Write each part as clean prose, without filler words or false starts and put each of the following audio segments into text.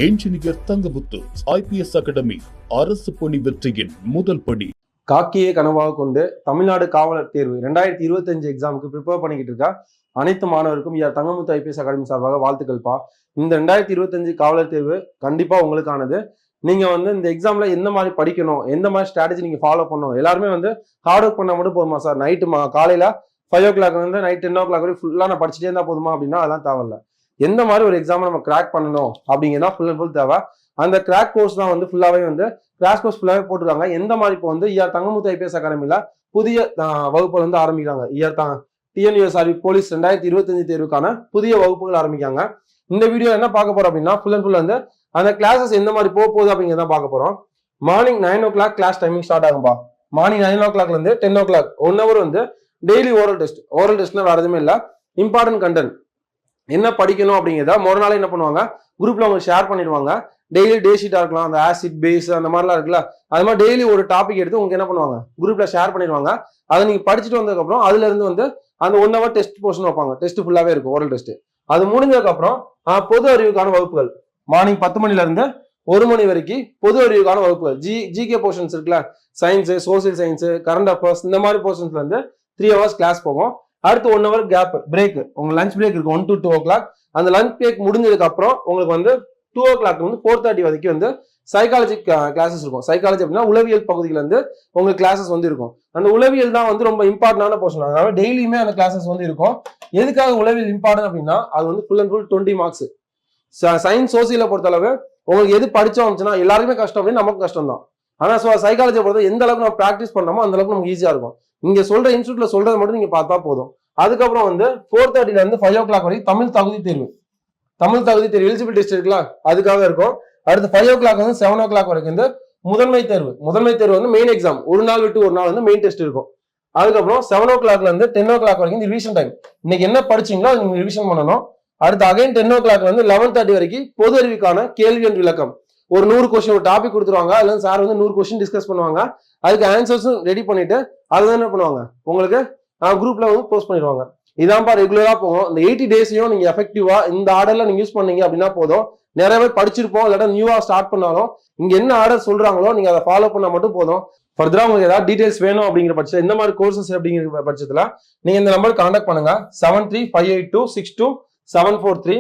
Engineer Thangamuthu IPS academy அரசு பணி வெற்றியின் முதல் படி. காக்கியை கனவாக கொண்டு தமிழ்நாடு காவலர் தேர்வு 2025 எக்ஸாமுக்கு ப்ரிப்பேர் பண்ணிக்கிட்டு இருக்கா அனைத்து மாணவருக்கும் தங்கமுத்து IPS அகாடமி சார்பாக வாழ்த்துக்கள்ப்பா. இந்த 2025 காவலர் தேர்வு கண்டிப்பா உங்களுக்கானது. நீங்க இந்த எக்ஸாம்ல எந்த மாதிரி படிக்கணும், எந்த மாதிரி ஸ்ட்ராட்டஜி நீங்க ஃபாலோ பண்ணணும், எல்லாருமே ஹார்ட் ஒர்க் பண்ணா மட்டும் போதுமா சார், நைட்டு காலையில 5 o'clock நைட் 10 o'clock வரை ஃபுல்லா நான் படிச்சுட்டே இருந்தா போதுமா அப்படின்னா அதெல்லாம் தேவையில்ல. எந்த மாதிரி ஒரு எக்ஸாம் நம்ம கிராக் பண்ணணும் அப்படிங்கிறதா ஃபுல் அண்ட் ஃபுல் தேவை. அந்த கிராக் கோர்ஸ் தான் ஃபுல்லாவே கிராஷ் கோர்ஸ் ஃபுல்லாவே போட்டுருக்காங்க. எந்த மாதிரி இப்போ தங்கமுத்து IPS அகாடமியில புதிய வகுப்புகள் ஆரம்பிக்கிறாங்க. TNUSRB போலீஸ் 2025 தேர்வுக்கான புதிய வகுப்புகள் ஆரம்பிக்காங்க. இந்த வீடியோ என்ன பார்க்க போறோம் அப்படின்னா ஃபுல் அண்ட் ஃபுல் அந்த கிளாஸஸ் எந்த மாதிரி போகுது அப்படிங்கிறத பார்க்க போறோம். Morning 9 o'clock class timing start ஆகும்பா. மார்னிங் 9 o'clock இருந்து 10 o'clock 1 hour daily oral test. Oral டெஸ்ட்னா வேற எதுவுமே இல்லை, இம்பார்ட்டன்ட் கண்டென்ட் என்ன படிக்கணும் அப்படிங்கிறத மொதல் நாள் என்ன பண்ணுவாங்க, குரூப்ல அவங்க ஷேர் பண்ணிடுவாங்க. டெய்லி டே ஷீட்டா இருக்கலாம், அந்த ஆசிட் பேஸ் அந்த மாதிரிலாம் இருக்குல்ல, அது மாதிரி டெய்லி ஒரு டாபிக் எடுத்து உங்களுக்கு என்ன பண்ணுவாங்க, குரூப்ல ஷேர் பண்ணிடுவாங்க. அதை நீங்க படிச்சுட்டு வந்ததுக்கப்புறம் அதுல இருந்து அந்த 1 hour டெஸ்ட் போர்ஷன் வைப்பாங்க. டெஸ்ட் ஃபுல்லாவே இருக்கும் ஓரல் டெஸ்ட். அது முடிஞ்சதுக்கு அப்புறம் பொது அறிவுக்கான வகுப்புகள் மார்னிங் 10 மணில இருந்து 1 மணி வரைக்கும் பொது அறிவுக்கான வகுப்புகள். ஜிகே போர்ஷன்ஸ் இருக்குல்ல, science, social science, current affairs, இந்த மாதிரி போர்ஷன்ஸ்ல இருந்து 3 hours கிளாஸ் போகும். அடுத்து 1 hour கேப் பிரேக், உங்க லஞ்ச் பிரேக் இருக்கு 1 to 2 o'clock. அந்த லஞ்ச் பிரேக் முடிஞ்சதுக்கு அப்புறம் உங்களுக்கு 2 o'clock 4:30 வரைக்கும் சைக்காலஜி கிளாஸஸ் இருக்கும். சைக்காலஜி அப்படின்னா உளவியல் பகுதியில உங்களுக்கு கிளாஸஸ் இருக்கும். அந்த உளவியல் தான் ரொம்ப இம்பார்ட்டன்டான போர்ஷன். அதனால டெய்லியுமே அந்த கிளாஸஸ் இருக்கும். எதுக்காக உளவியல் இம்பார்ட்டன் அப்படின்னா அது full and full 20 marks. Science சோசியலை பொறுத்தளவு உங்களுக்கு எது படிச்சோம் அப்படின்னா எல்லாருக்குமே கஷ்டம் அப்படின்னு நமக்கு கஷ்டம் தான். ஆனா சைக்காலஜியை பொறுத்த எந்த அளவுக்கு நம்ம ப்ராக்டிஸ் பண்ணோமோ அந்த அளவுக்கு நமக்கு ஈஸியா இருக்கும். இங்க சொல்ற இன்ஸ்டியூட்ல சொல்றதை மட்டும் நீங்க பார்த்தா போதும். அதுக்கப்புறம் 4:30 இருந்து 5 o'clock வரைக்கும் தமிழ் தகுதி தேர்வு. தமிழ் தகுதி தேர்வு எலிஜிபிலிட்டி டெஸ்ட் இருக்குல்ல, அதுக்காக இருக்கும். அடுத்து 5 o'clock 7 o'clock வரைக்கும் முதன்மை தேர்வு. முதன்மை தேர்வு மெயின் எக்ஸாம், ஒரு நாள் விட்டு ஒரு நாள் மெயின் டெஸ்ட் இருக்கும். அதுக்கப்புறம் 7 o'clock இருந்து 10 o'clock வரைக்கும் ரிவிஷன் டைம். இன்னைக்கு என்ன படிச்சீங்களோ அது நீங்க ரிவிஷன் பண்ணணும். அடுத்து அகைன் 10 o'clock 11:30 வரைக்கும் பொது அறிவுக்கான கேள்வி என்ற விளக்கம். ஒரு 100 கொஸ்டின் ஒரு டாபிக் கொடுத்துருவாங்க. அதுல சார் 100 கொஸ்டின் டிஸ்கஸ் பண்ணுவாங்க. அதுக்கு ஆன்சர்ஸும் ரெடி பண்ணிட்டு அதுதான் என்ன பண்ணுவாங்க, உங்களுக்கு குரூப்ல போஸ்ட் பண்ணிடுவாங்க. இதான்ப்பா ரெகுலரா போகும். இந்த 80 days நீங்க எஃபெக்டிவா இந்த ஆர்டர்ல நீங்க யூஸ் பண்ணீங்க அப்படின்னா போதும். நிறைய பேர் படிச்சிருப்போம், இல்லாட்டா நியூவா ஸ்டார்ட் பண்ணாலும் இங்க என்ன ஆர்டர் சொல்றாங்களோ நீங்க அதை ஃபாலோ பண்ணா மட்டும் போதும். ஃபர்தரா உங்களுக்கு ஏதாவது டீடைல்ஸ் வேணும் அப்படிங்கிற பட்சத்தில், இந்த மாதிரி கோர்சஸ் அப்படிங்கிற பட்சத்துல நீங்க இந்த நம்பருக்கு கான்டாக்ட் பண்ணுங்க. 7358262743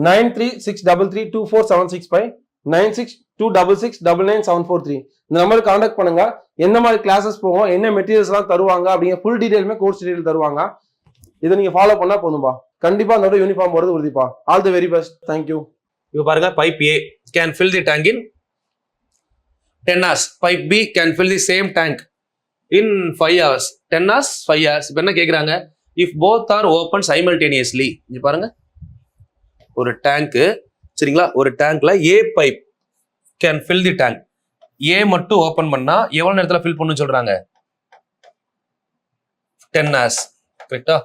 9363324765 9626699743 இந்த நம்பருக்கு கான்டாக்ட் பண்ணுங்க. எந்த மாதிரி கிளாஸஸ் போகும், என்ன மெட்டீரியல்ஸ் எல்லாம் தருவாங்க அப்படிங்கிற ஃபுல் டீடைலுமே கோர்ஸ் டீடைல் தருவாங்க. இதை நீங்க ஃபாலோ பண்ணா போதும்பா. கண்டிப்பா அதோட யூனிஃபார்ம் போறது உறுதிப்பா. All the very best. Thank you. இப்போ பாருங்க, pipe A can fill the tank in 10 hours. பைப் B can fill the same tank in 5 hours. 10 hours 5 hours. இப்போ என்ன கேக்குறாங்க, if both are open simultaneously. இங்க பாருங்க, ஒரு டேங்க் சரிங்களா, ஒரு டேங்க்ல A pipe can fill the tank. A மட்டும் ஓபன் பண்ணா எவ்வளவு நேரத்துல ஃபில் பண்ணு சொல்றாங்க, 10 hours. கரெக்டா?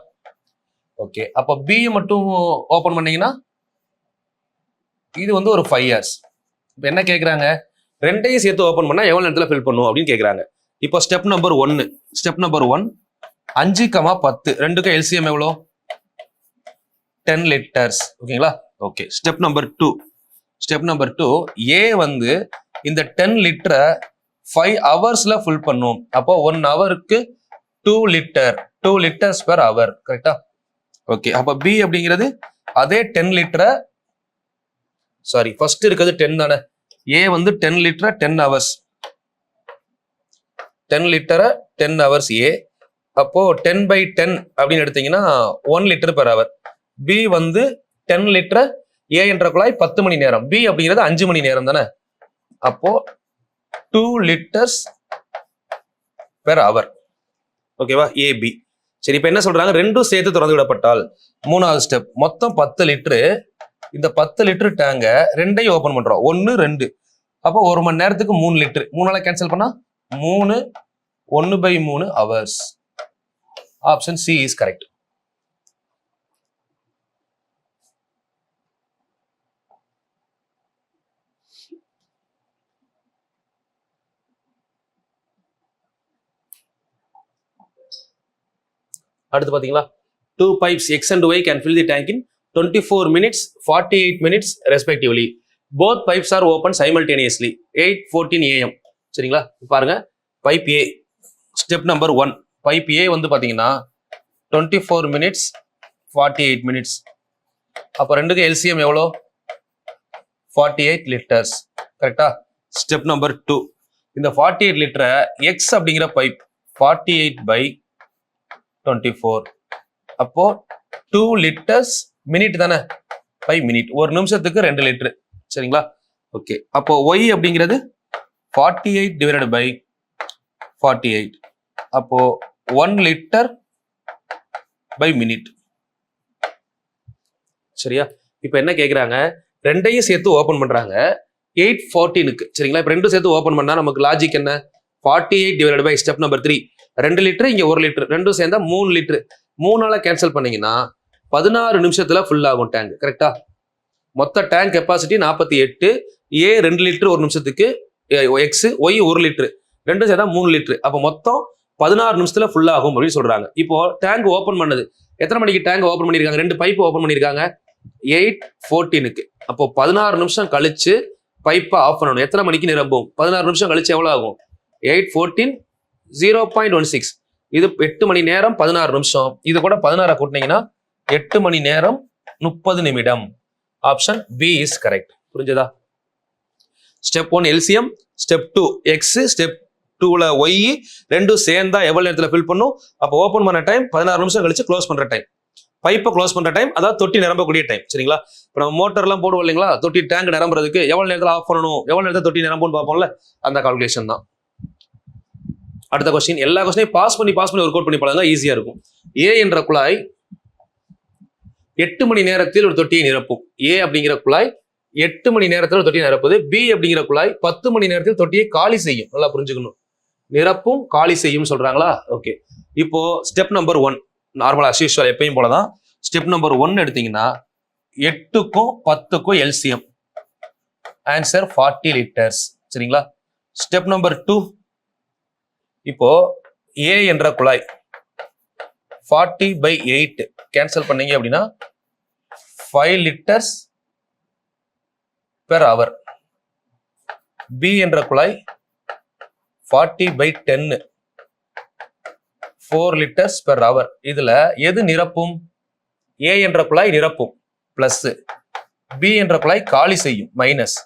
ஓகே. அப்ப B மட்டும் ஓபன் பண்ணீங்கன்னா இது ஒரு 5 hours. இப்போ என்ன கேக்குறாங்க, ரெண்டையும் சேர்த்து ஓபன் பண்ணா எவ்வளவு நேரத்துல ஃபில் பண்ணும் அப்படின்னு கேக்குறாங்க. இப்போ ஸ்டெப் நம்பர் 1 5,10 ரெண்டுக்கும் LCM எவ்வளோ, 10 liters. ஓகேங்களா? ஓகே. ஸ்டெப் நம்பர் 2 A இந்த 10 லிட்டரை 5 ஹவர்ஸ்ல ஃபுல் பண்ணும். அப்போ 1 ஹவருக்கு 2 liters per hour. கரெக்டா? ஓகே. அப்ப B அப்படிங்கிறது அதே 10 லிட்டரை, சாரி ஃபர்ஸ்ட் இருக்கிறது 10 தானே, A 10 லிட்டரை 10 ஹவர்ஸ், 10 லிட்டரை 10 ஹவர்ஸ் A. அப்போ 10/10 அப்படின்னு எடுத்தீங்கன்னா 1 liter per hour. B 10 லிட்டரை A என்ற குழாய் 10 மணி நேரம், B அப்படிங்கிறது 5 மணி நேரம் தானே. அப்போ 2 liters per hour. ஓகேவா? AB. சரி, இப்ப என்ன சொல்றாங்க, ரெண்டும் சேர்த்து திறந்து விடப்பட்டால், 3வது ஸ்டெப், மொத்தம் 10 லிட்டரு. இந்த 10 லிட்டர் டேங்க ரெண்டையும் ஓபன் பண்றோம், 1 2. அப்போ 1 மணி நேரத்துக்கு 3 லிட்டர், 3 கேன்சல் பண்ணா 3 1/3 hours. Option C is correct. அடுத்து பாத்தீங்களா, 2 pipes X and Y can fill the tank in 24 minutes 48 minutes respectively. Both pipes R open simultaneously 8:14 AM. சரிங்களா, பாருங்க pipe A step number 1. Pipe A வந்து பாத்தீங்கன்னா 24 minutes 48 minutes. அப்போ ரெண்டுக்கு LCM எவ்வளோ? 48 liters. கரெக்டா? Step number 2. இந்த 48 லிட்டரை எக்ஸ் அப்படிங்கிற பைப் 48/24. அப்போ 2 liters மினிட் தானே, 5 minute. ஒரு நிமிஷத்துக்கு 2 லிட்டர். சரிங்களா, ஓகே. அப்போ ஒய் அப்படிங்கிறது 48/48. அப்போ 1 liter by minute. சரியா, இப்போ என்ன கேட்குறாங்க, ரெண்டையும் சேர்த்து ஓப்பன் பண்றாங்க 8:14க்கு. சரிங்களா, இப்போ ரெண்டும் சேர்த்து ஓப்பன் பண்ணா நமக்கு லாஜிக் என்ன? 48 ஸ்டெப் நம்பர் 3. 2 லிட்டர் இங்க 1 லிட்டர், ரெண்டும் சேர்ந்தா 3 லிட்டர். 3ஆல கேன்சல் பண்ணீங்கன்னா 16 நிமிஷத்துல ஃபுல் ஆகும் டேங்க். கரெக்டா? மொத்த டேங்க் கெப்பாசிட்டி 48. ஏ 2 லிட்டர் ஒரு நிமிஷத்துக்கு, எக்ஸ் ஒய் 1 லிட்டர், ரெண்டும் சேர்த்தா 3 லிட்டர். அப்போ மொத்தம் 16 நிமிஷத்துல ஃபுல் ஆகும் அப்படின்னு சொல்றாங்க. இப்போ டேங்க் ஓப்பன் பண்ணது எத்தனை மணிக்கு டேங்க் ஓப்பன் பண்ணிருக்காங்க? 2 பைப் ஓப்பன் பண்ணிருக்காங்க 8:14க்கு. அப்போ 16 நிமிஷம் கழிச்சு பைப்பை ஆஃப் பண்ணணும். எத்தனை மணிக்கு நிரம்பும்? 16 நிமிஷம் கழிச்சு எவ்வளவு ஆகும்? 8:14 0.16. இது 8 மணி நேரம் 16 நிமிஷம். இது கூட 16 கூட்டினீங்கன்னா 8 மணி நேரம் 30 நிமிடம். Option B is correct. புரிஞ்சதா? Step 1 LCM, step 2 X, step 2ல ஒய், ரெண்டும் சேர்ந்தா எவ்வளவு நேரத்தில் ஃபில் பண்ணும்? அப்போ ஓப்பன் பண்ண டைம் 16 நிமிஷம் கழிச்சு க்ளோஸ் பண்ற டைம், பைப்பை க்ளோஸ் பண்ற டைம், அதாவது தொட்டி நிரம்பக்கூடிய டைம். சரிங்களா, இப்போ நம்ம மோட்டர்லாம் போடுவோம் இல்லைங்களா, தொட்டி டேங்க் நிரம்புறதுக்கு எவ்வளவு நேரத்தில் ஆஃப் பண்ணணும், எவ்வளவு நேரத்தில் தொட்டி நிரம்பும்னு பார்ப்போம்ல, அந்த கால்குலேஷன் தான். அடுத்த கொஸ்டின், எல்லா கொஸ்டினையும் பாஸ் பண்ணி ஒர்க் அவுட் பண்ணி பழங்க, ஈஸியா இருக்கும். ஏ என்ற குழாய் 8 மணி நேரத்தில் ஒரு தொட்டியை நிரப்பும். ஏ அப்படிங்கிற குழாய் 8 மணி நேரத்தில் ஒரு தொட்டியை நிரப்புது. பி அப்படிங்கிற குழாய் 10 மணி நேரத்தில் தொட்டியை காலி செய்யும். நல்லா புரிஞ்சுக்கணும், நிரப்பும் காலி செய்யும் சொல்றாங்களா? ஓகே. இப்போ ஸ்டெப் நம்பர் 1 நார்மலா அஸ்யூஷுவல் எப்பயும் போலதான். ஸ்டெப் நம்பர் 1 எடுத்தீங்கன்னா 8க்கும் 10க்கும் எல்சிஎம், ஆன்சர் 40 லிட்டர்ஸ். சரிங்களா, ஸ்டெப் நம்பர் 2, இப்போ ஏ என்ற குழாய் 40/8 கேன்சல் பண்ணீங்க அப்படின்னா 5 liters per hour. பி என்ற குழாய் 40/10 4 liters per hour. இதுல எது நிரப்பும்? ஏ என்ற குழாய் நிரப்பும் பிளஸ், பி என்ற குழாய் காலி செய்யும் மைனஸ்.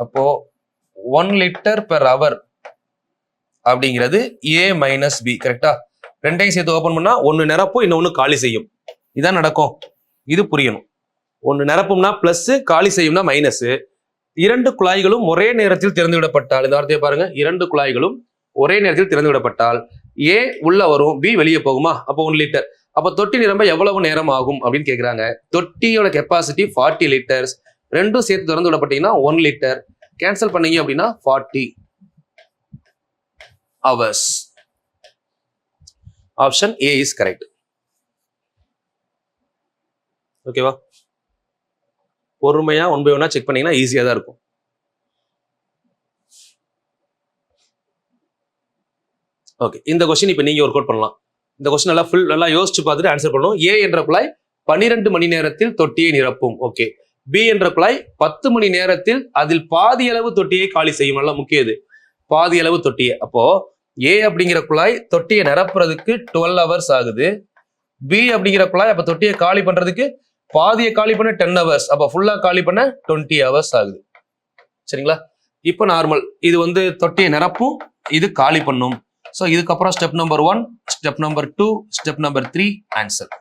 அப்போ 1 liter per hour அப்படிங்கிறது ஏ மைனஸ் பி. கரெக்டா? ரெண்டையும் சேர்த்து ஓபன் பண்ணா ஒன்னு நிரப்பும், இன்னொன்னு காலி செய்யும். இதான் நடக்கும். இது புரியணும். ஒன்னு நிரப்பும்னா பிளஸ், காலி செய்யும்னா மைனஸ். 2 குழாய்களும் ஒரே நேரத்தில் திறந்து விடப்பட்டால், இந்த வார்த்தையை பாருங்க, 2 குழாய்களும் ஒரே நேரத்தில் திறந்து விடப்பட்டால் ஏ உள்ள வரும், பி வெளியே போகுமா? அப்போ 1 லிட்டர். அப்போ தொட்டி நிரம்ப எவ்வளவு நேரம் ஆகும் அப்படின்னு கேட்கிறாங்க. தொட்டியோட கெப்பாசிட்டி 40 லிட்டர்ஸ். ரெண்டும் சேர்த்து திறந்து விடப்பட்டீங்கன்னா 1 லிட்டர். கேன்சல் பண்ணீங்க அப்படின்னா 40 hours. Option A is correct. ஓகேவா? பொறுமையா 1 by 1 செக் பண்ணீங்கன்னா ஈஸியா தான் இருக்கும். ஓகே, இந்த கொஸ்டின் இப்போ நீங்க ஒர்க் அவுட் பண்ணலாம். இந்த கொஸ்டின் நல்லா யோசிச்சு பார்த்துட்டு ஆன்சர் பண்ணணும். ஏ என்ற குழாய் 12 மணி நேரத்தில் தொட்டியை நிரப்பும். ஓகே. பி என்ற குழாய் 10 மணி நேரத்தில் அதில் பாதி அளவு தொட்டியை காலி செய்யும். நல்லா முக்கியம் இது, பாதி அளவு தொட்டியை. அப்போ ஏ அப்படிங்கிற குழாய் தொட்டியை நிரப்புறதுக்கு 12 hours ஆகுது. பி அப்படிங்கிற குழாய் அப்ப தொட்டியை காலி பண்றதுக்கு பாதியை காலி பண்ண 10 hours, அப்ப ஃபுல்லா காலி பண்ண 20 hours ஆகுது. சரிங்களா? இப்போ நார்மல், இது வந்து தொட்டியை நிரப்பும், இது காலி பண்ணும். ஸோ இதுக்கப்புறம் step number 1, step number 2, step number 3 answer.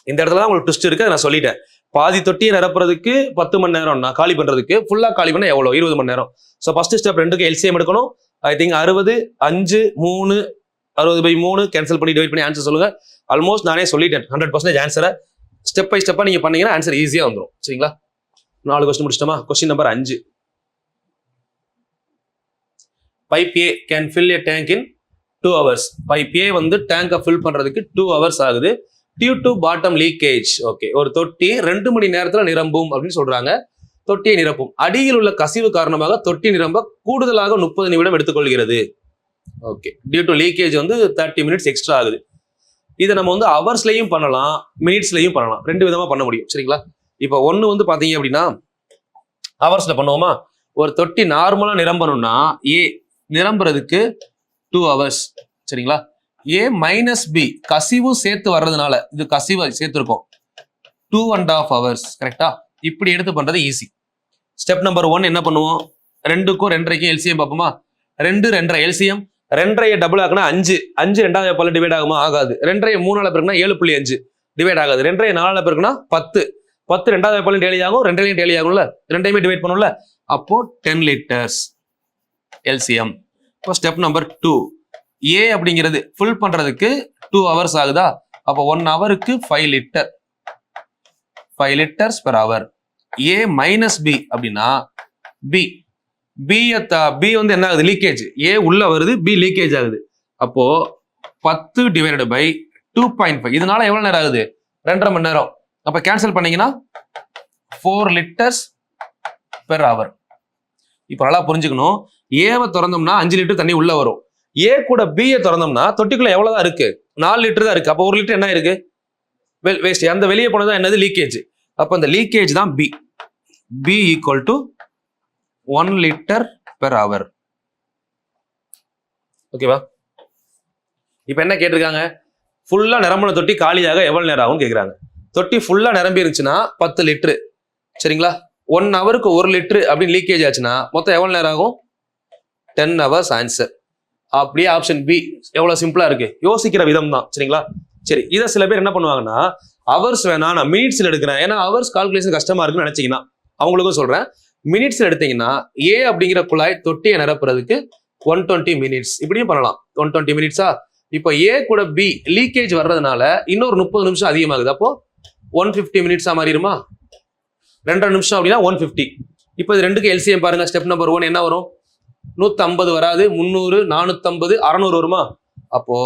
இந்த இடத்துல தான் உங்களுக்கு ட்விஸ்ட் இருக்கு, நான் சொல்லிட்டேன். பாதி தொட்டியை நிரப்புறதுக்கு 10 மணி நேரம்னா காலி பண்றதுக்கு ஃபுல்லா காலி பண்ண எவ்வளோ? 20 மணி நேரம். ஸோ ஃபர்ஸ்ட் ஸ்டெப் 2க்கு எல்சிஎம் எடுக்கணும். ஐ திங்க் 60, 5, 3, 60/3 கேன்சல் பண்ணி டிவைட் பண்ணி ஆன்சர் சொல்லுங்க. ஆல்மோஸ்ட் நானே சொல்லிட்டேன் 100% ஆன்சரை. ஸ்டெப் பை ஸ்டெப்பா நீங்க பண்ணீங்கன்னா ஆன்சர் ஈஸியா வந்துடும். சரிங்களா? 4 கொஸ்டின் முடிச்சிட்டோமா? Question number 5. Pipe A can fill a tank in 2 hours. Pipe A வந்து டேங்கை ஃபில் பண்றதுக்கு 2 hours ஆகுது. Due to bottom leakage. Okay, ஒரு தொட்டி 2 மணி நேரத்துல நிரம்பும் அப்படின்னு சொல்றாங்க. தொட்டியை நிரப்பும். அடியில் உள்ள கசிவு காரணமாக தொட்டி நிரம்ப கூடுதலாக 30 நிமிடம் எடுத்துக்கொள்கிறது. ஓகே, டியூ டு லீக்கேஜ் வந்து 30 minutes எக்ஸ்ட்ரா ஆகுது. இதை நம்ம வந்து ஹவர்ஸ்லையும் பண்ணலாம், மினிட்ஸ்லையும் பண்ணலாம். 2 விதமா பண்ண முடியும். சரிங்களா? இப்போ ஒன்னு வந்து பாத்தீங்க அப்படின்னா ஹவர்ஸ்ல பண்ணுவோமா? ஒரு தொட்டி நார்மலா நிரம்பணும்னா ஏ நிரம்புறதுக்கு 2 hours. சரிங்களா? ஏ மைனஸ் பி கசிவும் சேர்த்து வர்றதுனால இது கசிவை சேர்த்துருக்கோம் 2.5 hours. கரெக்டா? இப்படி எடுத்து பண்றது ஈஸி. ஸ்டெப் நம்பர் 1 என்ன பண்ணுவோம்? 2க்கும் 2.5க்கும் எல்சிஎம் பார்ப்போமா? 2 2.5 எல்சிஎம் 2.5 டபுள் ஆகுனா 5 5 2வது பல்ல டிவைட் ஆகுமா? ஆகாது. 2.5 3 பெருக்குனா 7.5 டிவைட் ஆகாது. 2.5 4 பெருக்குனா 10 10 2வது பல்ல டெய்லி ஆகும், 2லையும் டெய்லி ஆகும்ல, ரெண்டையுமே டிவைட் பண்ணும்ல. அப்போ 10 liters எல்சிஎம். இப்போ ஸ்டெப் நம்பர் 2 ஏ அப்படிங்கிறது ஃபுல் பண்றதுக்கு 2 hours ஆகுதா? அப்போ 1 ஹவருக்கு 5 liter 5 liters per hour. ஏ மைனஸ் பி அப்படின்னா பி பி வந்து என்ன ஆகுது? லீக்கேஜ். ஏ உள்ள வருது, பி லீக்கேஜ் ஆகுது. அப்போ 10 டிவைடட் பை 2.5 இதனால எவ்வளவு நேரம் ஆகுது? 2.5 மணி நேரம். அப்ப கேன்சல் பண்ணீங்கன்னா 4 liters per hour. இப்ப நல்லா புரிஞ்சுக்கணும். ஏவை திறந்தோம்னா 5 லிட்டர் தண்ணி உள்ள வரும். ஏ கூட பியை திறந்தோம்னா தொட்டிக்குள்ள எவ்வளவுதான் இருக்கு? 4 லிட்டர் தான் இருக்கு. அப்போ 1 லிட்டர் என்ன இருக்கு? வேஸ்ட். அந்த வெளியே போனதான் என்னது? லீக்கேஜ். அப்ப அந்த லீக்கேஜ் தான் P. P equal to 1 liter per hour. ஓகேவா? இப்ப என்ன கேட்டிருக்காங்க? ஃபுல்லா நிரம்பின தொட்டி காலியாக எவ்வளவு நேரம் ஆகும் கேக்குறாங்க. தொட்டி ஃபுல்லா நிரம்பி இருந்துச்சுன்னா 10 லிட்டரு. சரிங்களா? 1 ஹவருக்கு 1 லிட்டரு அப்படின்னு லீக்கேஜ் ஆச்சுன்னா மொத்தம் எவ்வளவு நேரம் ஆகும்? 10 hours ஆன்சர். அப்படியே ஆப்ஷன் பி எவ்வளவு சிம்பிளா இருக்கு. யோசிக்கிற விதம் தான். சரிங்களா? சரி, இதை சில பேர் என்ன பண்ணுவாங்கன்னா ஹவர்ஸ் வேணாம் நான் மினிட்ஸ்ல எடுக்கிறேன், ஏன்னா ஹவர்ஸ் கால்குலேஷன் கஷ்டமா இருக்குன்னு நினைச்சீங்கன்னா அவங்களுக்கும் சொல்றேன். மினிட்ஸ்ல எடுத்தீங்கன்னா ஏ அப்படிங்கிற குழாய் தொட்டியை நிரப்புறதுக்கு 120 minutes இப்படியும் பண்ணலாம். 120 minutes. இப்போ ஏ கூட பி லீக்கேஜ் வர்றதுனால இன்னொரு 30 நிமிஷம் அதிகமாகுது. அப்போ 150 minutes மாறிடுமா? 2.5 நிமிஷம் அப்படின்னா 150. இப்போ இது ரெண்டுக்கு எல்சிஎம் பாருங்க. ஸ்டெப் நம்பர் 1 என்ன வரும்? 150 வராது, 300 450 600 வருமா? அப்போ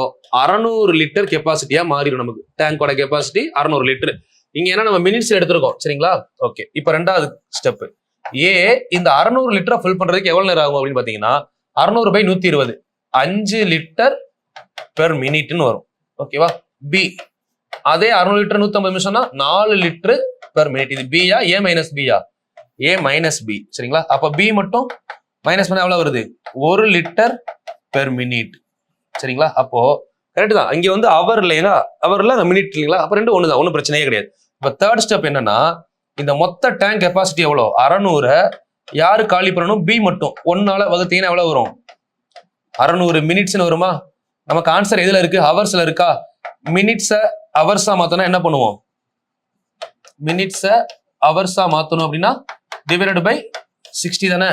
600 லிட்டர் கெப்பாசிட்டியா மாறிடும். நமக்கு டேங்கோட கெப்பாசிட்டி 600 லிட்டர். இங்க ஏன்னா நம்ம மினிட்ஸ் எடுத்திருக்கோம். சரிங்களா? ஓகே. இப்போ ரெண்டாவது ஸ்டெப் ஏ இந்த 600 லிட்டரை ஃபில் பண்றதுக்கு எவ்வளவு நேரம் ஆகும் அப்படின்னு பாத்தீங்கன்னா 600 பை 120 5 லிட்டர் பெர் மினிட்னு வரும். ஓகேவா? பி அதே 600 லிட்டர் 150 நிமிஷம்னா 4 லிட்டர் பெர் மினிட். இது பியா ஏ மைனஸ் பியா? ஏ மைனஸ் பி. சரிங்களா? அப்ப பி மட்டும் மைனஸ் பண்ண எவ்வளவு வருது? 1 லிட்டர் பெர் மினிட். சரிங்களா? அப்போ கரெக்ட் தான். இங்க வந்து அவர் இல்லைங்களா? அவர்ல மினிட் இல்லைங்களா? அப்ப ரெண்டு ஒண்ணுதான், ஒன்றும் பிரச்சனையே கிடையாது. இப்ப தேர்ட் ஸ்டெப் என்னன்னா இந்த மொத்த டேங்க் கெப்பாசிட்டி எவ்வளோ? 600 யாரு காலி பண்ணணும்? பி மட்டும். 1ஆல வகுத்தீங்கன்னா எவ்வளவு வரும்? 600 மினிட்ஸ்னு வருமா? நமக்கு ஆன்சர் எதுல இருக்கு? ஹவர்ஸ்ல இருக்கா? மினிட்ஸை ஹவர்ஸா மாத்தணும். என்ன பண்ணுவோம்? மினிட்ஸை ஹவர்ஸா மாத்தணும் அப்படின்னா டிவைடட் பை 60 தானே?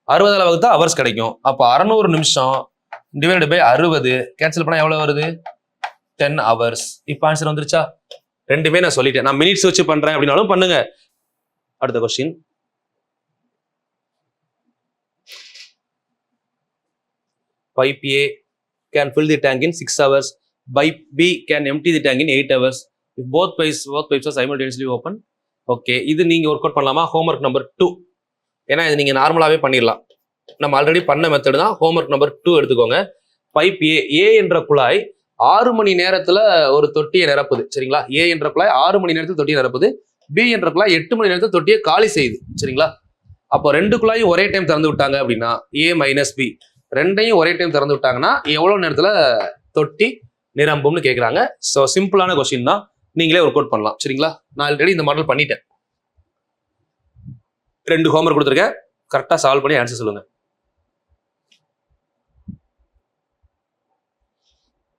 60ஆல வகுத்தா ஹவர்ஸ் கிடைக்கும். அப்போ 600 நிமிஷம் டிவைடட் பை 60 கேன்சல் பண்ணா எவ்வளவு வருது? 10 hours. இப்போ ஆன்சர் வந்துருச்சா? ரெண்டுமே நான் சொல்லிட்டேன். நான் மினிட்ஸ் வச்சு பண்றேன் அப்படின்னாலும் பண்ணுங்க. அடுத்த question. Pipe A can fill the tank in 6 hours. Pipe B can empty the tank in 8 hours. If both pipes are simultaneously open. Okay, இது நீங்க ஒர்க் அவுட் பண்ணலாமா? Homework number 2. ஏன்னா இது நீங்க நார்மலாவே பண்ணிடலாம். நம்ம ஆல்ரெடி பண்ண மெத்தட் தான். ஹோம்ஒர்க் நம்பர் 2 எடுத்துக்கோங்க. பைப் ஏ என்ற குழாய் 6 மணி நேரத்துல ஒரு தொட்டியை நிரப்புது. சரிங்களா? ஏ என்ற குழாய் 6 மணி நேரத்தில் தொட்டியை நிரப்புது. பி என்ற குழாய் 8 மணி நேரத்தில் தொட்டியை காலி செய்யுது. சரிங்களா? அப்போ 2 குழாயும் ஒரே டைம் திறந்து விட்டாங்க அப்படின்னா ஏ மைனஸ் பி ரெண்டையும் ஒரே டைம் திறந்து விட்டாங்கன்னா எவ்வளவு நேரத்துல தொட்டி நிரம்பும்னு கேட்குறாங்க. ஸோ சிம்பிளான கொஸ்டின் தான், நீங்களே ஒர்க் அவுட் பண்ணலாம். சரிங்களா? நான் ஆல்ரெடி இந்த மாடல் பண்ணிட்டேன். 2 ஹோம்ஒர்க் கொடுத்துருக்கேன். கரெக்டாக சால்வ் பண்ணி ஆன்சர் சொல்லுங்க.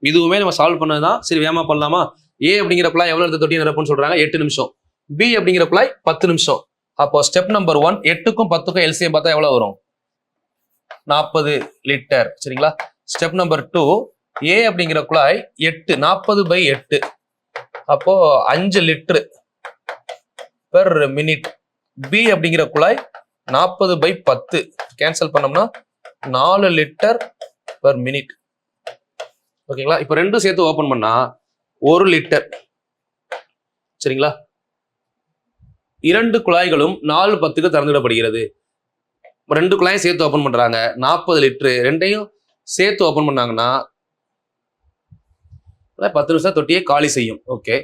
இதுவுமே நம்ம சால்வ் பண்ணதுதான். சரி, வேகமா பண்ணலாமா? ஏ அப்படிங்கிற குழாய் எவ்வளவு நேரத்தை தொட்டி நிரப்புன்னு சொல்றாங்க? 8 நிமிஷம். பி அப்படிங்கிற குழாய் 10 நிமிஷம். அப்போ ஸ்டெப் நம்பர் 1 8க்கும் 10க்கும் எல்சிஎம் பார்த்தா எவ்வளவு வரும்? 40 லிட்டர். சரிங்களா? ஸ்டெப் நம்பர் 2 ஏ அப்படிங்கிற குழாய் 8 40 பை 8 அப்போ 5 லிட்டர் பெர் மினிட். பி அப்படிங்கிற குழாய் 40 பை 10 கேன்சல் பண்ணோம்னா 4 லிட்டர் பெர் மினிட். ஓகேங்களா? இப்போ ரெண்டும் சேர்த்து ஓபன் பண்ணா 1 லிட்டர். சரிங்களா? 2 குழாய்களும் 4:10க்கு திறந்துவிடப்படுகிறது. 2 குழாயும் சேர்த்து ஓபன் பண்றாங்க. 40 லிட்டர் ரெண்டையும் சேர்த்து ஓபன் பண்ணாங்கன்னா 10 நிமிஷம் தொட்டியை காலி செய்யும். ஓகே.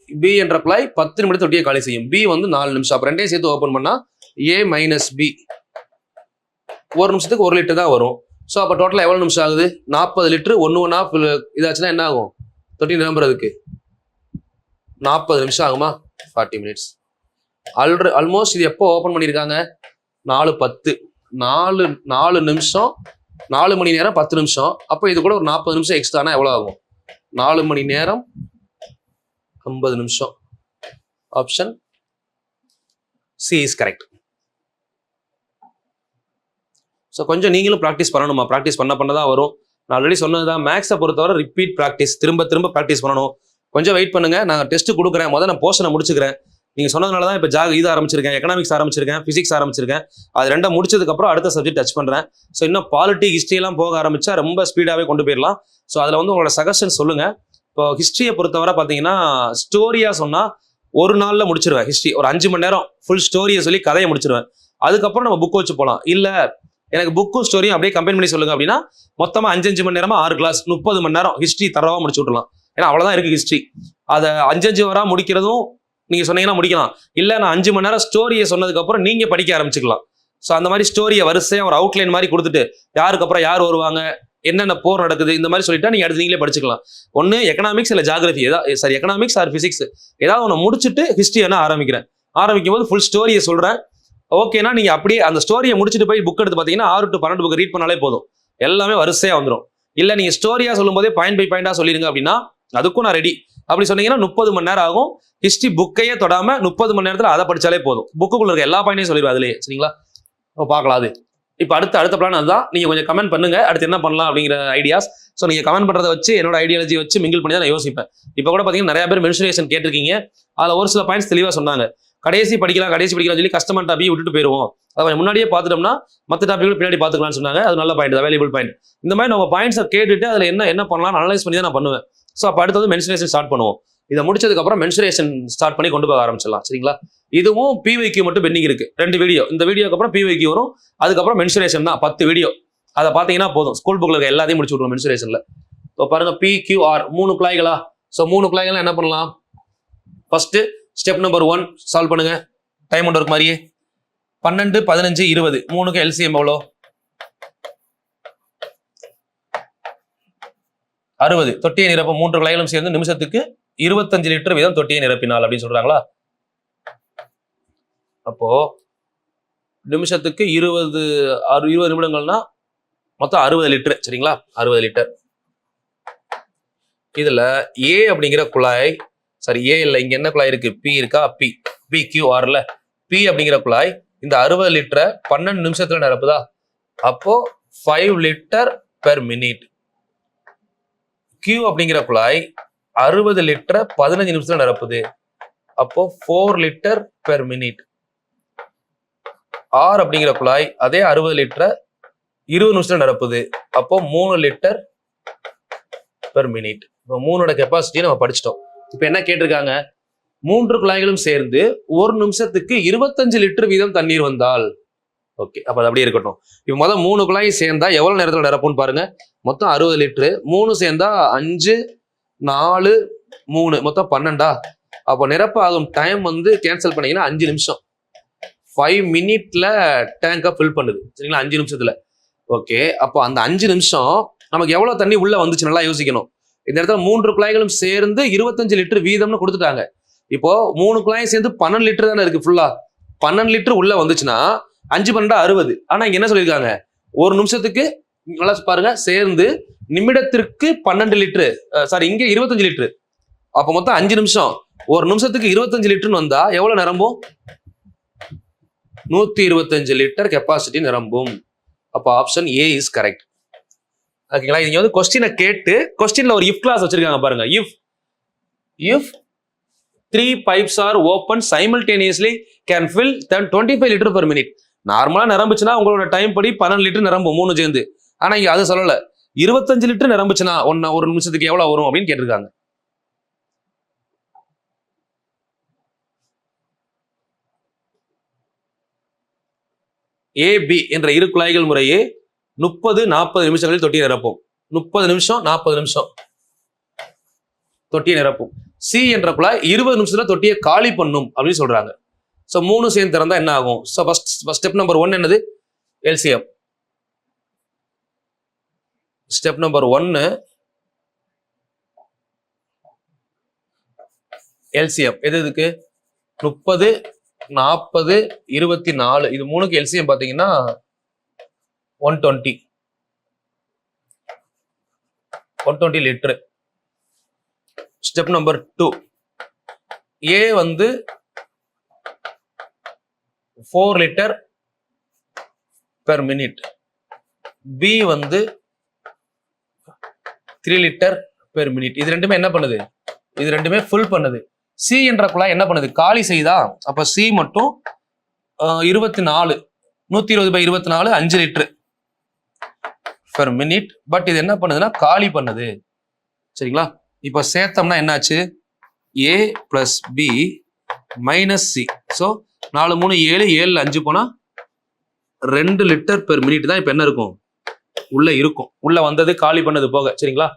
பி என்ற குழாய் 10 நிமிடம் தொட்டியை காலி செய்யும். பி வந்து 4 நிமிஷம். அப்ப ரெண்டையும் சேர்த்து ஓபன் பண்ணா ஏ மைனஸ் பி ஒரு நிமிஷத்துக்கு 1 லிட்டர் தான் வரும். ஸோ அப்போ டோட்டலாக எவ்வளோ நிமிஷம் ஆகுது? 40 லிட்டர் ஒன்று ஒன்றா இதாச்சுன்னா என்ன ஆகும்? தொட்டி நிரம்புறதுக்கு 40 நிமிஷம் ஆகுமா? 40 மினிட்ஸ். ஆல்மோஸ்ட் இது எப்போ ஓப்பன் பண்ணியிருக்காங்க? 4:10 4 நிமிஷம் 4 மணி நேரம் 10 நிமிஷம். அப்போ இது கூட ஒரு 40 நிமிஷம் எக்ஸ்ட்ரானா எவ்வளோ ஆகும்? 4 மணி நேரம் 50 நிமிஷம். Option C is correct. So கொஞ்சம் நீங்களும் ப்ராக்டிஸ் பண்ணணுமா? ப்ராக்டிஸ் பண்ண தான் வரும். நான் ஆல்ரெடி சொன்னதுதான், மேக்ஸை பொறுத்தவரை ரிப்பீட் ப்ராக்டிஸ், திரும்ப ப்ராக்டிஸ் பண்ணணும். கொஞ்சம் வெயிட் பண்ணுங்க, நான் டெஸ்ட் கொடுக்குறேன். முதல்ல நான் போர்ஷனை முடிச்சுக்கிறேன். நீங்க சொன்னதுனால தான் இப்போ இது ஆரம்பிச்சிருக்கேன், எக்கனாமிக்ஸ் ஆரம்பிச்சிருக்கேன், பிசிக்ஸ் ஆரம்பிச்சிருக்கேன். அது ரெண்டும் முடிச்சதுக்கப்புறம் அடுத்த சப்ஜெக்ட் டச் பண்றேன். ஸோ இன்னும் பாலிட்டி ஹிஸ்ட்ரியெல்லாம் போக ஆரம்பிச்சா ரொம்ப ஸ்பீடாகவே கொண்டு போயிடலாம். ஸோ அதில் வந்து உங்களோட சஜஷன் சொல்லுங்க. இப்போ ஹிஸ்ட்ரியை பொறுத்தவரை பார்த்தீங்கன்னா ஸ்டோரியா சொன்னா ஒரு நாள்ல முடிச்சிருவேன். ஹிஸ்ட்ரி ஒரு 5 மணி நேரம் ஃபுல் ஸ்டோரியை சொல்லி கதையை முடிச்சிருவேன். அதுக்கப்புறம் நம்ம புக் வச்சு போகலாம். இல்லை எனக்கு புக்கும் ஸ்டோரியும் அப்படியே கம்பைன் பண்ணி சொல்லுங்க அப்படின்னா மொத்தமாக 5 மணி நேரமா 6 கிளாஸ் 30 மணி நேரம் ஹிஸ்ட்ரி தரவா முடிச்சு விட்டுலாம். ஏன்னா அவ்வளோதான் இருக்கு ஹிஸ்ட்ரி. அதை 5 வரா முடிக்கிறதும் நீங்க சொன்னீங்கன்னா முடிக்கலாம். இல்லை நான் 5 மணி நேரம் ஸ்டோரியை சொன்னதுக்கப்புறம் நீங்க படிக்க ஆரம்பிச்சுக்கலாம். ஸோ அந்த மாதிரி ஸ்டோரியை வரிசையா ஒரு அவுட்லைன் மாதிரி கொடுத்துட்டு யாருக்கு அப்புறம் யார் வருவாங்க, என்னென்ன போர் நடக்குது, இந்த மாதிரி சொல்லிட்டா நீங்க அடுத்து நீங்களே படிச்சுக்கலாம். ஒன்று எக்கனாமிக்ஸ் இல்லை ஜாகிரபி, எக்கனாமிக்ஸ் ஆர் பிசிக்ஸ் ஏதாவது ஒன்று முடிச்சுட்டு ஹிஸ்ட்ரி என்ன ஆரம்பிக்கும் போது ஃபுல் ஸ்டோரியை சொல்றேன். ஓகேனா நீங்க அப்படியே அந்த ஸ்டோரியை முடிச்சுட்டு போய் புக் எடுத்து பார்த்தீங்கன்னா 6 to 12 புக் ரீட் பண்ணாலே போதும், எல்லாமே வரிசையா வந்துடும். இல்லை நீங்க ஸ்டோரியா சொல்லும் போதே பாயிண்ட் பை பாயிண்டா சொல்லிருங்க அப்படின்னா அதுக்கும் நான் ரெடி. அப்படி சொன்னீங்கன்னா 30 மணி நேரம் ஆகும். ஹிஸ்ட்ரி புக்கையே தொடாம 30 மணி நேரத்தில் அதை படிச்சாலே போதும். புக்குள்ள இருக்க எல்லா பாயிண்டையும் சொல்லிடுவேன் அதுலேயே. சரிங்களா? பார்க்கலாம். அது இப்போ அடுத்த பிளான் அதுதான். நீங்க கொஞ்சம் கமெண்ட் பண்ணுங்க அடுத்து என்ன பண்ணலாம் அப்படிங்கிற ஐடியாஸ். ஸோ நீங்க கமெண்ட் பண்றதை வச்சு என்னோட ஐடியாலஜி வச்சு மிங்கிள் பண்ணி தான் நான் யோசிப்பேன். இப்போ கூட பார்த்தீங்கன்னா நிறைய பேர் மென்சுரேஷன் கேட்டிருக்கீங்க. அதில் ஒரு சில பாயிண்ட்ஸ் தெளிவாக சொன்னாங்க. கடைசி படிக்கலாம் சொல்லி கஸ்டமர் டாபிக் விட்டுட்டு போயிருவோம். அதை கொஞ்சம் முன்னாடியே பார்த்துட்டோம்னா மற்ற டாபிக் பின்னாடி பார்த்துக்கலாம்னு சொன்னாங்க. அது நல்ல பாயிண்ட், வேல்யூபிள் பாயிண்ட். இந்த மாதிரி நம்ம பாயிண்ட்ஸை கேட்டுட்டு அதில் என்ன பண்ணலாம் அனலைஸ் பண்ணி தான் நான் பண்ணுவேன். ஸோ அப்போ அடுத்தது மென்சுரேஷன் ஸ்டார்ட் பண்ணுவோம். இதை முடிச்சதுக்கு அப்புறம் மென்சுரேஷன் ஸ்டார்ட் பண்ணி கொண்டு போக ஆரம்பிச்சிடலாம். சரிங்களா? இதுவும் பிவைக்யூ மட்டும் பெண்டிங் இருக்கு. 2 வீடியோ. இந்த வீடியோக்கு அப்புறம் பிவைக்யூ வரும். அதுக்கப்புறம் மென்சுரேஷன் தான் 10 வீடியோ. அதை பார்த்தீங்கன்னா போதும். ஸ்கூல் புக்ல இருக்க எல்லாத்தையும் முடிச்சு விட்டுருவோம் மென்சுரேஷன்ல. இப்போ பாருங்க PQR 3 குழாய்களா? ஸோ 3 குழாய்கள் என்ன பண்ணலாம்? ஃபர்ஸ்ட் ஸ்டெப் நம்பர் 1 சால்வ் பண்ணுங்க. டைம் ஒன்று இருக்கு மாதிரியே 12, 15, 20 3க்கு LCM எவ்வளோ? 60. தொட்டியை நிரப்ப 3 குழாய்களும் சேர்ந்து நிமிஷத்துக்கு 25 லிட்டர் வீதம் தொட்டியை நிரப்பினால் அப்படின்னு சொல்றாங்களா? அப்போ நிமிஷத்துக்கு 20 நிமிடங்கள்னா மொத்தம் 60 லிட்டர். சரிங்களா? 60 லிட்டர். இதுல ஏ அப்படிங்கிற குழாய், சரி ஏ இல்லை, இங்க என்ன குழாய் இருக்கு? பி இருக்கா? PQRல பி அப்படிங்கிற குழாய் இந்த 60 லிட்டரை 12 நிமிஷத்துல நிரப்புதா? அப்போ 5 லிட்டர் பெர் மினிட். Q அப்படிங்கிற குழாய் 60 லிட்டரை 15 நிமிஷத்துல நிரப்புது. அப்போ 4 லிட்டர் பெர் மினிட். R அப்படிங்கிற குழாய் அதே 60 லிட்டரை 20 நிமிஷத்துல நிரப்புது. அப்போ 3 லிட்டர் பெர் மினிட். இப்போ 3ஓட கெப்பாசிட்டியை நம்ம படிச்சிட்டோம். இப்போ என்ன கேட்டிருக்காங்க? 3 குழாய்களும் சேர்ந்து 1 நிமிஷத்துக்கு 25 லிட்டர் வீதம் தண்ணீர் வந்தால். ஓகே, அப்ப அது அப்படியே இருக்கட்டும். இப்போ முதல் 3 குழாயும் சேர்ந்தா எவ்வளவு நேரத்தில் நிரப்பும்னு பாருங்க. மொத்தம் 60 லிட்டரு. 3 சேர்ந்தா 5, 4, 3 மொத்தம் 12. அப்போ நிரப்ப ஆகும் டைம் வந்து கேன்சல் பண்ணீங்கன்னா 5 நிமிஷம். 5 மினிட்ல டேங்கை ஃபில் பண்ணுது. சரிங்களா? 5 நிமிஷத்துல. ஓகே, அப்போ அந்த 5 நிமிஷம் நமக்கு எவ்வளவு தண்ணி உள்ள வந்துச்சு நல்லா யோசிக்கணும். இந்த இடத்துல 3 குழாய்களும் சேர்ந்து 25 லிட்டர் வீதம்னு கொடுத்துட்டாங்க. இப்போ 3 குழாயும் சேர்ந்து 12 லிட்டர் தானே இருக்கு ஃபுல்லா. 12 லிட்டர் உள்ள வந்துச்சுன்னா 5 12 60. ஆனா இங்க என்ன சொல்லியிருக்காங்க? 1 நிமிஷத்துக்கு நல்லா பாருங்க, சேர்ந்து நிமிடத்திற்கு 12 லிட்டரு, சாரி இங்க 25 லிட்டரு. அப்ப மொத்தம் 5 நிமிஷம். 1 நிமிஷத்துக்கு 25 லிட்டர்னு வந்தா எவ்வளவு நிரம்பும்? 125 லிட்டர் கெப்பாசிட்டி நிரம்பும். அப்ப ஆப்ஷன் ஏ இஸ் கரெக்ட். ஓகேங்களா? இங்க வந்து கொஸ்டினை கேட்டு கொஸ்டின்ல ஒரு இஃப் கிளாஸ் வச்சிருக்காங்க பாருங்க. If 3 pipes are open simultaneously can fill 25 litre per minute. நார்மலா நிரம்புச்சுன்னா உங்களோட டைம் படி 12 லிட்டர் நிரம்பும் 3 சேர்ந்து. ஆனா இங்க அது சொல்லல. 25 லிட்டர் நிரம்புச்சுன்னா 1 நிமிஷத்துக்கு எவ்வளவு வரும் அப்படின்னு கேட்டிருக்காங்க. AB என்ற 2 குழாய்கள் முறையே 30-40 நிமிஷங்களில் தொட்டியை நிரப்பும். 30 நிமிஷம் 40 நிமிஷம் தொட்டியை நிரப்பும். சி என்ற குழாய் 20 நிமிஷத்துல தொட்டியை காலி பண்ணும் அப்படின்னு சொல்றாங்க. ஸோ 3 சேர்ந்து திறந்தா என்ன ஆகும்? ஸோ ஃபர்ஸ்ட் ஸ்டெப் நம்பர் 1 என்னது? எல்சிஎம். Step number 1 LCM. எது இதுக்கு? 30, 40, 24 இது 3க்கு எல்சிஎம் பாத்தீங்கன்னா 120 லிட்டர். ஸ்டெப் நம்பர் 2 ஏ வந்து 4 லிட்டர் பெர் மினிட், பி வந்து 3 லிட்டர் பெர் மினிட். இது ரெண்டுமே என்ன பண்ணுது? இது ரெண்டுமே ஃபுல் பண்ணுது. சி என்ற குழாய் என்ன பண்ணுது? காலி செய்தா? அப்ப சி மட்டும் 24 120/24 5 லிட்டர் பெர் மினிட். பட் இது என்ன பண்ணுதுன்னா காலி பண்ணுது. சரிங்களா? இப்ப சேர்த்தோம்னா என்னாச்சு? A plus B minus C. So 4 3 7 7 5 போனா 2 லிட்டர் பெர் மினிட் தான் இப்ப என்ன இருக்கும்? உள்ள இருக்கும். உள்ள வந்தது காலி பண்ணது போக. சரிங்களா?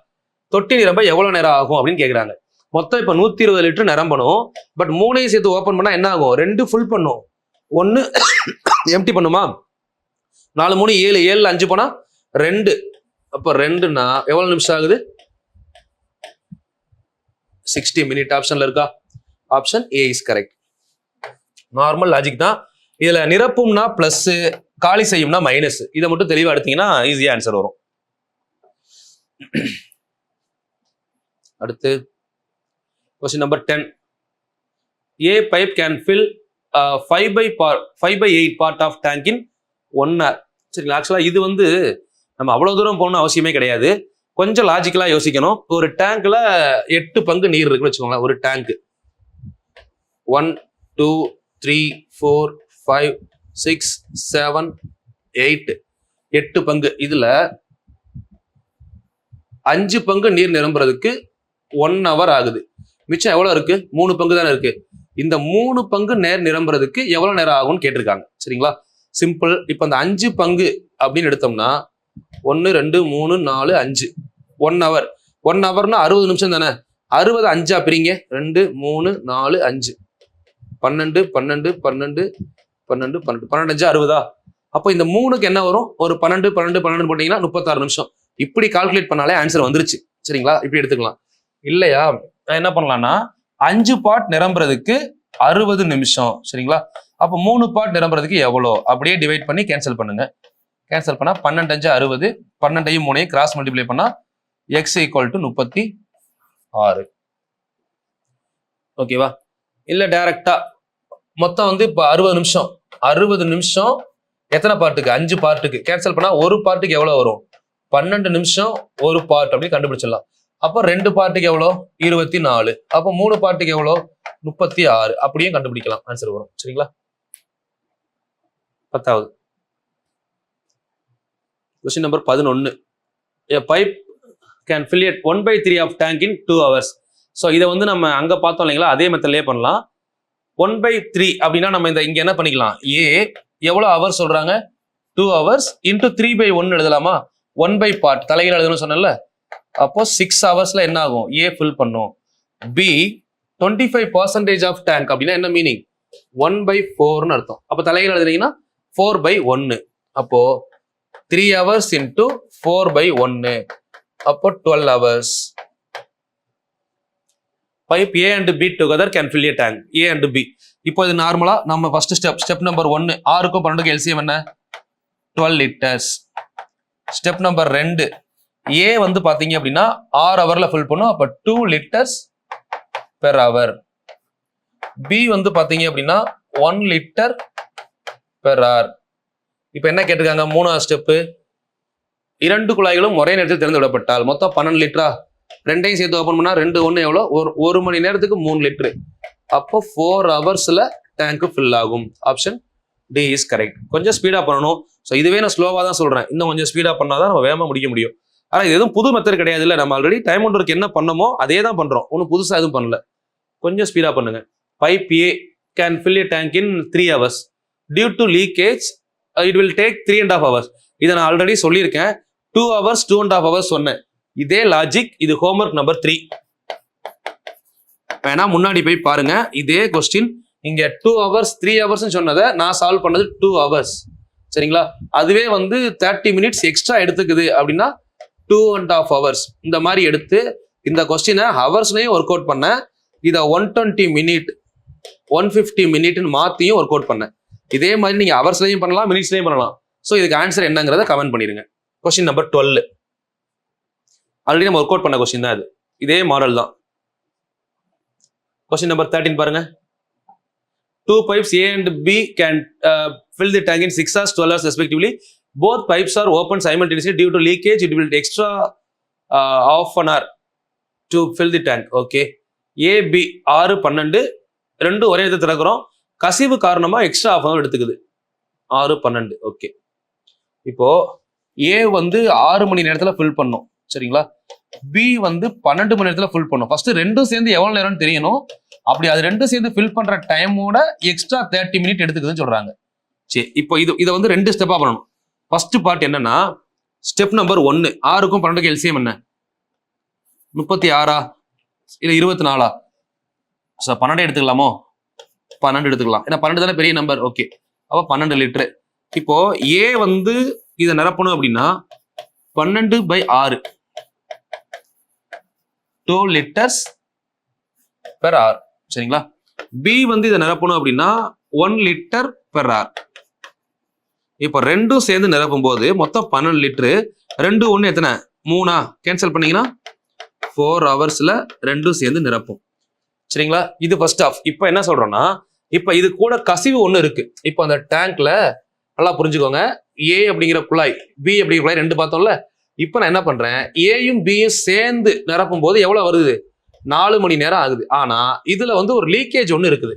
தொட்டி நிரம்ப எவ்வளவு நேரம் ஆகும் அப்படின்னு கேக்குறாங்க. மொத்தம் இப்ப 120 லிட்டர் நிரம்பணும். பட் 3ஐயும் சேர்த்து ஓபன் பண்ணா என்ன ஆகும்? 2 ஃபுல் பண்ணும், 1 எம்டி பண்ணுமா? 4 3 7 7 5 போனா 2. அப்ப 2னா எவ்வளவு நிமிஷம் ஆகுது? 60 மினிட். ஆப்ஷன்ல இருக்கா? Option A is correct. Normal logic தான். இதுல நிரப்பும்னா பிளஸ், காலி செய்யும்னா மைனஸ். இதை மட்டும் தெளிவா எடுத்தீங்கன்னா ஈஸியா ஆன்சர் வரும். அடுத்து question number 10. A pipe can fill 5/8 part of tank in 1 hour. சரிங்களா? ஆக்சுவலா இது வந்து நம்ம அவ்வளவு தூரம் போகணும்னு அவசியமே கிடையாது. கொஞ்சம் லாஜிக்கலா யோசிக்கணும். ஒரு டேங்க்ல 8 பங்கு நீர் இருக்குன்னு வச்சுக்கோங்களேன். ஒரு டேங்க் 1 2 3 4 5 6 7 8 8 பங்கு. இதுல 5 பங்கு நீர் நிரம்புறதுக்கு 1 hour ஆகுது. மிச்சம் எவ்வளவு இருக்கு? 3 பங்கு தானே இருக்கு. இந்த 3 பங்கு நேர் நிரம்புறதுக்கு எவ்வளவு நேரம் ஆகும்னு கேட்டிருக்காங்க. சரிங்களா? சிம்பிள். இப்ப அந்த 5 பங்கு அப்படின்னு எடுத்தோம்னா 1 2 3 4 5 1 hour. 1 hourனா 60 நிமிஷம் தானே. 60 5ஆ பிரிங்க. 2 3 4 5 12 12 12 12 12 12 5 60. அப்போ இந்த 3க்கு என்ன வரும்? ஒரு 12 12 12 போட்டீங்கன்னா 36 நிமிஷம். இப்படி கால்குலேட் பண்ணாலே ஆன்சர் வந்துருச்சு. சரிங்களா? இப்படி எடுத்துக்கலாம். இல்லையா என்ன பண்ணலாம்னா 5 பார்ட் நிரம்புறதுக்கு 60 நிமிஷம். சரிங்களா? அப்போ 3 பார்ட் நிரம்புறதுக்கு எவ்வளோ? அப்படியே டிவைட் பண்ணி கேன்சல் பண்ணுங்க. கேன்சல் பண்ணா 12 5 60. 12ஐயும் 3ஐயும் கிராஸ் மல்டிப்ளை பண்ணா x = 36. ஓகேவா? இல்ல டைரக்டா மொத்தம் வந்து இப்ப 60 நிமிஷம். 60 நிமிஷம் எத்தனை பார்ட்டுக்கு? 5 பார்ட்டுக்கு. கேன்சல் பண்ணா ஒரு பார்ட்டுக்கு எவ்வளவு வரும்? 12 நிமிஷம் ஒரு பார்ட் அப்படி கண்டுபிடிச்சிடலாம். அப்போ 2 பார்ட்டுக்கு எவ்வளோ? 24. அப்போ 3 பார்ட்டுக்கு எவ்வளோ? 36. அப்படியே கண்டுபிடிக்கலாம். ஆன்சர் வரும். சரிங்களா? 10வது question number 11. A pipe can fill 1/3 of tank in 2 hours. So இதை வந்து நம்ம அங்க பார்த்தோம் இல்லைங்களா? அதே மெத்தட்லயே பண்ணலாம். 1/3 அப்படின்னா நம்ம இங்க என்ன பண்ணிக்கலாம்? ஏ எவ்வளவு ஹவர் சொல்றாங்க? 2 hours into 3/1 எழுதலாமா? 1 part தலைகீழ எழுதணும்னு சொன்னேன்ல. அப்போ 6 ஹவர்ஸ்ல என்ன ஆகும்? ஏ ஃபில் பண்ணும். பி 25% ஆஃப் டேங்க் அப்படின்னா என்ன மீனிங்? 1/4ன்னு அர்த்தம். அப்போ தலைகீழ எழுதுனீங்கன்னா 4/1. அப்போ 3 hours into 4/1. அப்போ 12 hours. Pipe A and B together can fill a tank. A and B. இப்போ இது நார்மலா நம்ம ஃபர்ஸ்ட் ஸ்டெப் நம்பர் 1 6க்கும் 12க்கும் எல்சிஎம் என்ன? 12 liters. ஸ்டெப் நம்பர் 2 A வந்து பாத்தீங்க அப்படின்னா 6 ஹவர்ல ஃபில் பண்ணும். அப்ப 2 liters per hour. B வந்து பாத்தீங்க அப்படின்னா 1 liter per hour. இப்ப என்ன கேட்டிருக்காங்க? 3வது ஸ்டெப். 2 குழாய்களும் ஒரே நேரத்தில் திறந்து விடப்பட்டால் மொத்தம் 12 லிட்டரா? 2ஐயும் சேர்த்து ஓபன் பண்ணா 2 1 எவ்வளோ? ஒரு மணி நேரத்துக்கு 3 லிட்டரு. அப்போ 4 ஹவர்ஸ்ல டேங்க் ஃபில் ஆகும். Option D is correct. கொஞ்சம் ஸ்பீடா பண்ணணும். ஸோ இதுவே நான் ஸ்லோவா தான் சொல்றேன். இன்னும் கொஞ்சம் ஸ்பீடா பண்ணாதான் நம்ம வேகமா முடிக்க முடியும். ஆனா இது எதுவும் புது மெத்தட் கிடையாது. இல்ல நம்ம ஆல்ரெடி டைம் ஒன்றுக்கு என்ன பண்ணமோ அதே தான் பண்றோம். ஒன்றும் புதுசா எதுவும் பண்ணல. கொஞ்சம் ஸ்பீடா பண்ணுங்க. Pipe A can fill a tank in 3 hours. Due to leakage, it will take 3.5 hours. இதை நான் ஆல்ரெடி சொல்லியிருக்கேன். 2 hours 2.5 hours சொன்னேன். இதே லாஜிக். இது ஹோம்ஒர்க் நம்பர் 3. வேணா முன்னாடி போய் பாருங்க. இதே கொஸ்டின் இங்க 2 hours 3 hours சொன்னதை நான் சால்வ் பண்ணது 2 hours. சரிங்களா? அதுவே வந்து 30 minutes எக்ஸ்ட்ரா எடுத்துக்குது அப்படின்னா 2.5 hours. இந்த மாதிரி எடுத்து இந்த கொஸ்டினை ஹவர்ஸ்லயும் ஒர்க் அவுட் பண்ண, இதை 120 minute 150 minute மாத்தியும் ஒர்க் அவுட் பண்ண. இதே மாதிரி நீங்க ஹவர்ஸ்லயும் பண்ணலாம், மினிட்ஸ்லயும் பண்ணலாம். ஸோ இதுக்கு ஆன்சர் என்னங்கிறத கமெண்ட் பண்ணிருங்க. கொஸ்டின் நம்பர் 12 ஆல்ரெடி நம்ம ஒர்க் அவுட் பண்ண கொஸ்டின் தான் இது. இதே மாடல் தான். கொஸ்டின் நம்பர் 13 பாருங்க. 2 pipes A and B can fill the tank in 6 hours, 12 hours respectively. Both pipes are open simultaneously due to leakage. It will extra half an hour to fill the tank. Okay. A, B 6, 12 ரெண்டும் ஒரே இடத்துல திறக்கிறோம். கசிவு காரணமா extra half an hour எடுத்துக்குது. 6, 12. Okay. இப்போ A வந்து 6 மணி நேரத்துல fill பண்ணும். சரிங்களா? B வந்து 12 மணி நேரத்துல ஃபில் பண்ணும். ஃபர்ஸ்ட் ரெண்டும் சேர்ந்து எவ்வளவு நேரம்னு தெரியணும். அப்படி அது ரெண்டும் சேர்ந்து ஃபில் பண்ற டைமோட எக்ஸ்ட்ரா 30 minute எடுத்துக்குதுன்னு சொல்றாங்க. சரி, இப்போ இதை வந்து 2 ஸ்டெப்பா பண்ணணும். ஃபர்ஸ்ட் பார்ட் என்னன்னா, ஸ்டெப் நம்பர் 1, 6க்கும் 12க்கும் எல்சிஎம் என்ன? 36 இல்ல 24? 12 எடுத்துக்கலாமோ? 12 எடுத்துக்கலாம். ஏன்னா 12 தானே பெரிய நம்பர். ஓகே, அப்போ 12 லிட்டரு. இப்போ ஏ வந்து இதை நிரப்பணும் அப்படின்னா 12/6 2 liters per hour. சரிங்களா? பி வந்து இதை நிரப்பணும் அப்படின்னா 1 liter per hour. இப்போ ரெண்டும் சேர்ந்து நிரப்பும் போது மொத்தம் 12 லிட்டரு. 2 1 எத்தனை? 3 கேன்சல் பண்ணீங்கன்னா 4 ஹவர்ஸ்ல ரெண்டும் சேர்ந்து நிரப்பும். சரிங்களா? இது ஃபர்ஸ்ட் ஆஃப். இப்போ என்ன சொல்றோம்னா, இப்போ இது கூட கசிவு ஒன்று இருக்கு. இப்போ அந்த டேங்க்ல நல்லா புரிஞ்சுக்கோங்க, ஏ அப்படிங்கிற குழாய், பி அப்படிங்கிற குழாய் 2 பார்த்தோம்ல. இப்போ நான் என்ன பண்றேன், ஏயும் பியும் சேர்ந்து நிரப்பும் போது எவ்வளவு வருது? 4 மணி நேரம் ஆகுது. ஆனா இதுல வந்து ஒரு லீக்கேஜ் ஒன்று இருக்குது.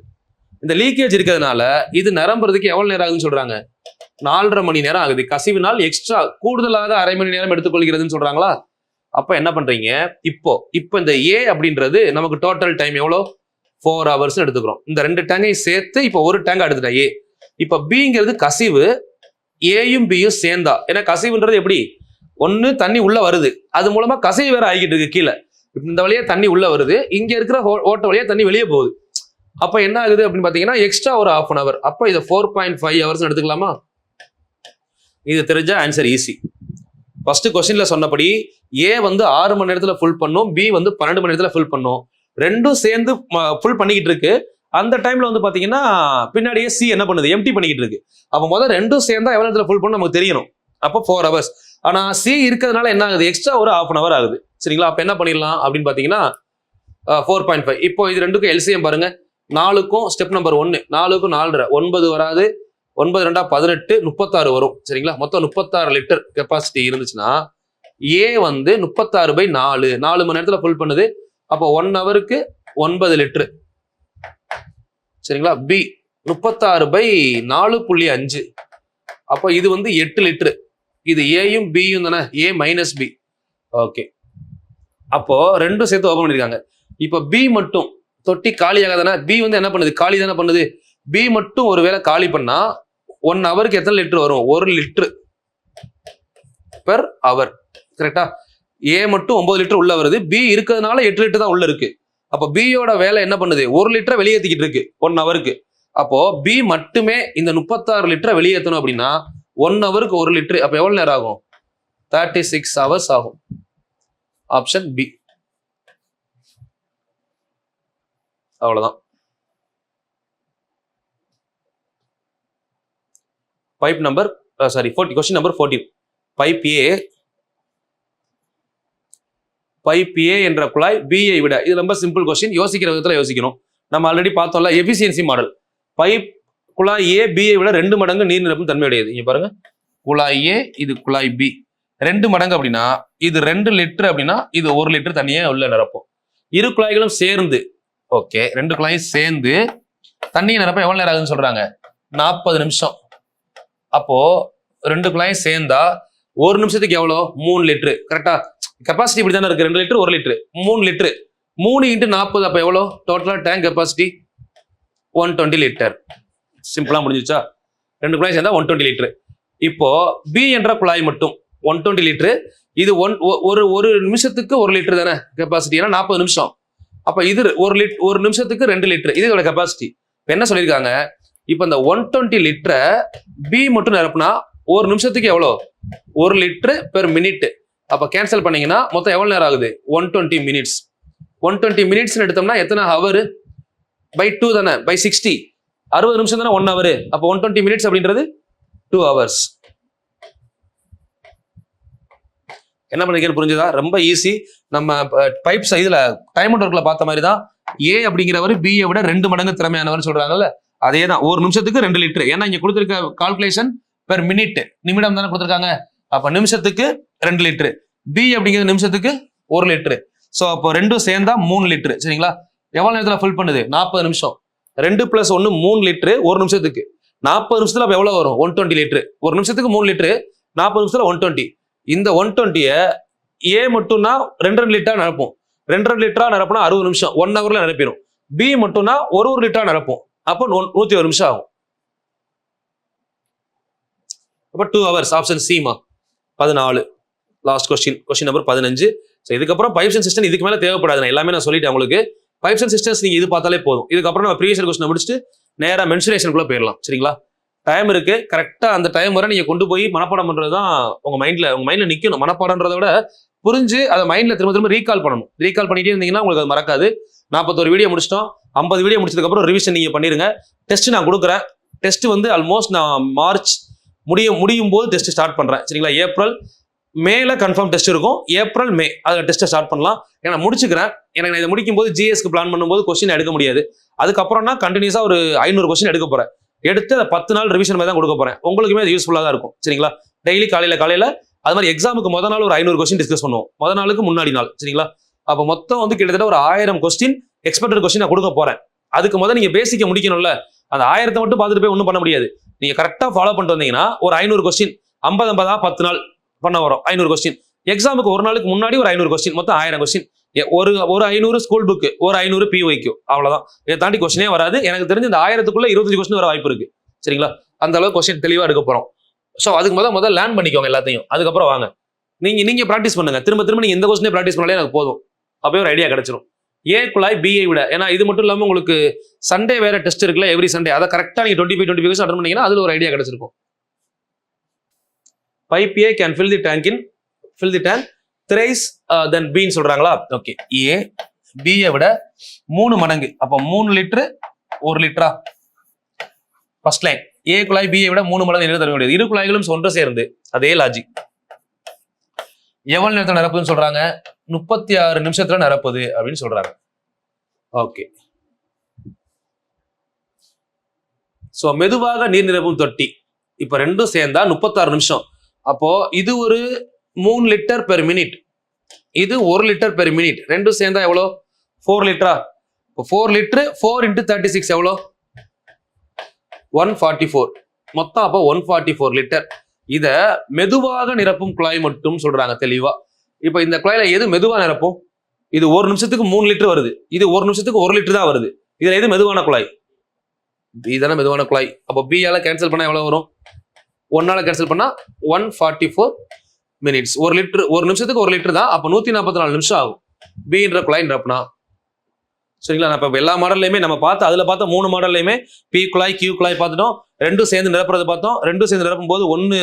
இந்த லீக்கேஜ் இருக்கிறதுனால இது நிரம்புறதுக்கு எவ்வளவு நேரம் ஆகுதுன்னு சொல்றாங்க? 4.5 மணி நேரம் ஆகுது. கசிவினால் எக்ஸ்ட்ரா கூடுதலாக 1/2 மணி நேரம் எடுத்துக்கொள்கிறதுன்னு சொல்றாங்களா? அப்ப என்ன பண்றீங்க, இப்போ இந்த ஏ அப்படின்றது நமக்கு டோட்டல் டைம் எவ்வளோ? 4 hours எடுத்துக்கிறோம். இந்த 2 டேங்கையும் சேர்த்து இப்போ ஒரு டேங்க் எடுத்துட்டேன் ஏ. இப்ப பிங்கிறது கசிவு, ஏயும் பியும் சேர்ந்தா. ஏன்னா கசிவுன்றது எப்படி? ஒண்ணு தண்ணி உள்ள வருது, அது மூலமா கசிவு வேற ஆகிட்டு இருக்கு கீழே. இந்த வழியா தண்ணி உள்ள வருது, இங்க இருக்கிற ஓட்ட வழியா தண்ணி வெளியே போகுது. அப்ப என்ன ஆகுது அப்படின்னு பாத்தீங்கன்னா எக்ஸ்ட்ரா ஒரு 1/2 hour. அப்ப இதை 4.5 hours எடுத்துக்கலாமா? இது தெரிஞ்சா ஆன்சர் ஈஸி. ஃபர்ஸ்ட் கொஸ்டின்ல சொன்னபடி ஏ வந்து 6 மணி நேரத்துல ஃபுல் பண்ணும், பி வந்து 12 மணி நேரத்துல ஃபுல் பண்ணும். ரெண்டும் சேர்ந்து ஃபுல் பண்ணிக்கிட்டு இருக்கு. அந்த டைம்ல வந்து பாத்தீங்கன்னா பின்னாடியே சி என்ன பண்ணுது? எம்டி பண்ணிக்கிட்டு இருக்கு. அப்ப முதல்ல ரெண்டும் சேர்ந்தா எவ்வளவு நேரத்துல ஃபுல் பண்ணணும் நமக்கு தெரியணும். அப்போ 4 hours. ஆனா சி இருக்கிறதுனால என்ன ஆகுது? எக்ஸ்ட்ரா ஒரு 1/2 hour ஆகுது. சரிங்களா? அப்ப என்ன பண்ணிடலாம் அப்படின்னு பாத்தீங்கன்னா 4.5. இப்போ இது ரெண்டுக்கும் எல்சிஎம் பாருங்க. 4க்கும் ஸ்டெப் நம்பர் 1, 4க்கும் 4.5 9 வராது. 9 2 18 36 வரும். சரிங்களா? மொத்தம் 36 லிட்டர் கெப்பாசிட்டி இருந்துச்சுன்னா ஏ வந்து 36/4 4 மணி நேரத்துல ஃபுல் பண்ணுது. அப்போ 1 ஹவருக்கு 9 லிட்டரு. சரிங்களா? பி 36/4.5. அப்போ இது வந்து 8 லிட்டரு. இது ஏயும் பியும் தானே, ஏ மைனஸ் பி. ஓகே, அப்போ ரெண்டும் சேர்த்து ஓபன் பண்ணிருக்காங்க. இப்போ பி மட்டும் தொட்டி காலியாக தானே, பி வந்து என்ன பண்ணுது? காலி தானே பண்ணுது. பி மட்டும் ஒருவேளை காலி பண்ணா 1 ஹவருக்கு எத்தனை லிட்டர் வரும்? 1 லிட்டரு பெர் ஹவர். கரெக்டா? ஏ மட்டும் 9 லிட்டர் உள்ள வருது, பி இருக்கிறதுனால 8 லிட்டர் தான் உள்ள இருக்கு. அப்ப பியோட வேலை என்ன பண்ணுது? 1 லிட்டரை வெளியேற்றிக்கிட்டு இருக்கு 1 ஹவருக்கு. அப்போ பி மட்டுமே இந்த 36 லிட்டரை வெளியேற்றணும் அப்படின்னா 1 ஹவருக்கு 1 லிட்டர். அப்ப எவ்வளவு நேரம் ஆகும்? 36 hours ஆகும். Option B. அவ்வளவுதான். Pipe number question number 14. Pipe A என்ற குழாய் பிஐ விட, இது ரொம்ப சிம்பிள் கொஸ்டின், யோசிக்கிற விதத்துல யோசிக்கணும். நம்ம ஆல்ரெடி பார்த்தோம்ல எஃபிசியன்சி மாடல். பைப் குழாய் ஏ பிஐ விட 2 மடங்கு நீர் நிரப்பும் தன்மையுடையது. இங்க பாருங்க, குழாய் ஏ, இது குழாய் பி. 2 மடங்கு அப்படின்னா இது 2 லிட்டர் அப்படின்னா இது 1 லிட்டர் தண்ணியே உள்ள நிரப்பும். இரு குழாய்களும் சேர்ந்து, ஓகே, 2 குழாயும் சேர்ந்து தண்ணியை நிரப்ப எவ்வளவு நேரம் ஆகுதுன்னு சொல்றாங்க? 40 நிமிஷம். அப்போ 2 குழாயும் சேர்ந்தா 1 நிமிஷத்துக்கு எவ்வளோ? 3 லிட்டரு. கரெக்டா? கெப்பாசிட்டி இப்படி தானே இருக்கு, 2 லிட்டர் 1 லிட்டரு 3 லிட்டரு 3 × 40. அப்ப எவ்வளோ டோட்டலா டேங்க் கெப்பாசிட்டி? 120 லிட்டர். சிம்பிளா முடிஞ்சிச்சா? 2 குழாய் சேர்ந்தா 120 லிட்டரு. இப்போ பி என்ற குழாய் மட்டும் 120 லிட்டரு. இது ஒரு நிமிஷத்துக்கு 1 லிட்டர் தானே கெப்பாசிட்டி, ஏன்னா 40 நிமிஷம். அப்ப இது 1 நிமிஷத்துக்கு 2 லிட்டர், இதோட கெப்பாசிட்டி. என்ன சொல்லியிருக்காங்க, இப்போ இந்த 120 லிட்டரை பி மட்டும் நிரப்புனா ஒரு நிமிஷத்துக்கு எவ்வளோ, 1 லிட்டரு பெர் மினிட். அப்போ கேன்சல் பண்ணீங்கன்னா மொத்தம் எவ்வளோ நேரம் ஆகுது, 120 மினிட்ஸ். 120 மினிட்ஸ்னு எடுத்தோம்னா எத்தனை ஹவர் பை 2 தானே, பை 60, 60 நிமிஷம் தானே 1 ஹவர். அப்போ 120 மினிட்ஸ் அப்படின்றது 2 ஹவர்ஸ். என்ன பண்ணிருக்கேன்னு புரிஞ்சுதா? ரொம்ப ஈஸி. நம்ம பைப்ஸ் இதுல டைம் அவுட் ஒர்க்ல பார்த்த மாதிரி தான். ஏ அப்படிங்கிறவர் பியை விட 2 மடங்கு திறமையானவர் சொல்றாங்கல்ல, அதே தான். ஒரு நிமிஷத்துக்கு 2 லிட்டர். ஏன்னா இங்க கொடுத்துருக்க கால்குலேஷன் பெர் மினிட், நிமிடம் தானே கொடுத்துருக்காங்க. அப்ப நிமிஷத்துக்கு 2 லிட்டரு. பி அப்படிங்கிறது நிமிஷத்துக்கு 1 லிட்டரு. ஸோ அப்போ ரெண்டும் சேர்ந்தா 3 லிட்டரு. சரிங்களா? எவ்வளவு நேரத்தில் ஃபில் பண்ணுது, 40 நிமிஷம். 2 + 1 3 லிட்டரு ஒரு நிமிஷத்துக்கு. 40 நிமிஷத்துல அப்ப எவ்வளவு வரும், 120 லிட்டரு. ஒரு நிமிஷத்துக்கு 3 லிட்டரு, 40 நிமிஷத்துல 120. இந்த 120 ஏ மட்டும்னா 2 லிட்டரா நிரப்போம். 2 லிட்டரா நிரப்புனா 60 நிமிஷம், 1 ஹவர்ல நிரப்பிடும். பி மட்டும்னா 1 லிட்டரா நிரப்போம். அப்போ 101 நிமிஷம் ஆகும். அப்போ 2 ஹவர்ஸ். ஆப்ஷன் சிமா 14. Last question number 15. ஸோ இதுக்கப்புறம் பைப்ஸ் அண்ட் சிஸ்டம் இதுக்கு மேலே தேவைப்படாது. நான் எல்லாமே நான் சொல்லிட்டேன் உங்களுக்கு. பைப்ஸ் அண்ட் சிஸ்டம்ஸ் நீங்க இது பார்த்தாலே போதும். இதுக்கப்புறம் நம்ம ப்ரீவியஸ் கொஸ்டின் முடிச்சுட்டு நேராக மென்சுரேஷனுக்குள்ள போயிடலாம். சரிங்களா? டைம் இருக்கு. கரெக்டா அந்த டைம் வரை நீங்க கொண்டு போய் மனப்பாடம் பண்றதுதான் உங்க மைண்ட்ல நிக்கணும். மனப்பாடம்ன்றதை விட புரிஞ்சு அதை மைண்ட்ல திரும்ப திரும்ப ரீகால் பண்ணணும். ரீகால் பண்ணிட்டே இருந்தீங்கன்னா உங்களுக்கு அது மறக்காது. 41 வீடியோ முடிச்சிட்டோம். 50 வீடியோ முடிச்சதுக்கு அப்புறம் ரிவிஷன் நீங்க பண்ணிருங்க. டெஸ்ட் நான் கொடுக்குறேன். டெஸ்ட் வந்து ஆல்மோஸ்ட் நான் மார்ச் முடியும் போது டெஸ்ட் ஸ்டார்ட் பண்றேன். சரிங்களா? ஏப்ரல் மேல கன்ஃபார்ம் டெஸ்ட் இருக்கும். ஏப்ரல் மே அதில் டெஸ்ட்டை ஸ்டார்ட் பண்ணலாம். ஏன்னா முடிச்சுக்கிறேன். எனக்கு இதை முடிக்கும் போது ஜிஎஸ்க்கு பிளான் பண்ணும்போது கொஸ்டின் எடுக்க முடியாது. அதுக்கப்புறம்னா கண்டினியூஸா ஒரு 500 கொஸ்டின் எடுக்க போறேன். எடுத்து அதை 10 நாள் ரிவிஷன் மாதிரி தான் கொடுக்க போறேன். உங்களுக்குமே அது யூஸ்ஃபுல்லாக தான் இருக்கும். சரிங்களா? டெய்லி காலையில அது மாதிரி எக்ஸாமுக்கு முதல் நாள் ஒரு 500 கொஸ்டின் டிஸ்கஸ் பண்ணுவோம். முதல் நாளுக்கு முன்னாடி நாள். சரிங்களா? அப்போ மொத்தம் வந்து கிட்டத்தட்ட ஒரு 1000 கொஸ்டின் எக்ஸ்பெக்டட் கொஸ்டின் நான் கொடுக்க போறேன். அதுக்கு முதல்ல நீங்க பேசிக்க முடிக்கணும்ல. அந்த 1000 மட்டும் பார்த்துட்டு போய் ஒன்றும் பண்ண முடியாது. நீங்க கரெக்டா ஃபாலோ பண்ணிட்டு வந்தீங்கன்னா ஒரு 500 கொஸ்டின் 50 10 நாள் பண்ண வரும். 500 கொஸ்டின். எக்ஸாமுக்கு ஒரு நாளுக்கு முன்னாடி ஒரு 500 கொஸ்டின், மொத்தம் 1000 கொஸ்டின். ஒரு 500 ஸ்கூல் புக்கு, ஒரு 500 பிஒய்க்கு, அவ்வளவுதான். இதை தாண்டி கொஸ்டினே வராது. எனக்கு தெரிஞ்சு இந்த 1000க்குள்ள 25 கொஸ்டின் வர வாய்ப்பு இருக்கு. சரிங்களா? அந்த அளவுக்கு கொஸ்டின் தெளிவா எடுக்க போறோம். ஸோ அதுக்கு முதல்ல லேர்ன் பண்ணிக்கோங்க எல்லாத்தையும். அதுக்கப்புறம் வாங்க நீங்க ப்ராக்டிஸ் பண்ணுங்க. திரும்ப நீங்க எந்த கொஸ்டினே ப்ராக்டிஸ் பண்ணாலே எனக்கு போதும். அப்பவே ஒரு ஐடியா கிடைச்சிடும். ஏ குழாய் பிஐ விட. ஏன்னா இது மட்டும் இல்லாமல் உங்களுக்கு சண்டே வேற டெஸ்ட் இருக்குல்ல, எவ்ரி சண்டே. அதை கரெக்டாக நீங்க 25 அட்டன் பண்ணீங்கன்னா அதுல ஒரு ஐடியா கிடைச்சிருக்கும். Pipe A can fill the tank thrice then B ன்னு சொல்றாங்களா? ஓகே. ஏ பியை விட 3 மடங்கு. அப்போ 3 லிட்டரு 1 லிட்டரா? First line. ஏ குழாய் பியை விட 3 மடங்கு நீர் தர முடியாது. இரு குழாய்களும் ஒன்று சேர்ந்து அதே லாஜிக். எவ்வளவு நேரத்தில் நிரப்புதுன்னு சொல்றாங்க? 36 நிமிஷத்துல நிரப்புது அப்படின்னு சொல்றாங்க. ஓகே. சோ மெதுவாக நீர் நிரப்பும் தொட்டி. இப்ப ரெண்டும் சேர்ந்தா 36 நிமிஷம். அப்போ இது ஒரு 3 லிட்டர் பெர் மினிட், இது 1 லிட்டர் பெர் மினிட். ரெண்டும் சேர்ந்தா எவ்வளோ? 4 லிட்டரா? 4 லிட்டர் 4 × 36 எவ்வளோ? 144. மொத்தம் அப்போ 144 லிட்டர். இத மெதுவாக நிரப்பும் குழாய் மட்டும் சொல்றாங்க தெளிவா. இப்ப இந்த குழாயில எது மெதுவா நிரப்பும்? இது 1 நிமிஷத்துக்கு 3 லிட்டர் வருது. இது 1 நிமிஷத்துக்கு 1 லிட்டர் தான் வருது. இதுல எது மெதுவான குழாய்? பி தானே மெதுவான குழாய். அப்போ பி ஆல கேன்சல் பண்ணா எவ்வளவு வரும்? 1 கேன்சல் பண்ணா 144 மினிட்ஸ். 1 லிட்டர் 1 நிமிஷத்துக்கு 1 லிட்டர் தான். அப்போ 144 நிமிஷம் ஆகும் பின்ற குழாய் நிரப்புனா. சரிங்களா? நான் இப்போ எல்லா மாடல்லையுமே நம்ம அதுல பார்த்த 3 மாடல்லையுமே பி குழாய் கியூ குழாய் பார்த்துட்டோம். ரெண்டும் சேர்ந்து நிரப்புறது பார்த்தோம். ரெண்டும் சேர்ந்து நிரப்பும் போது 1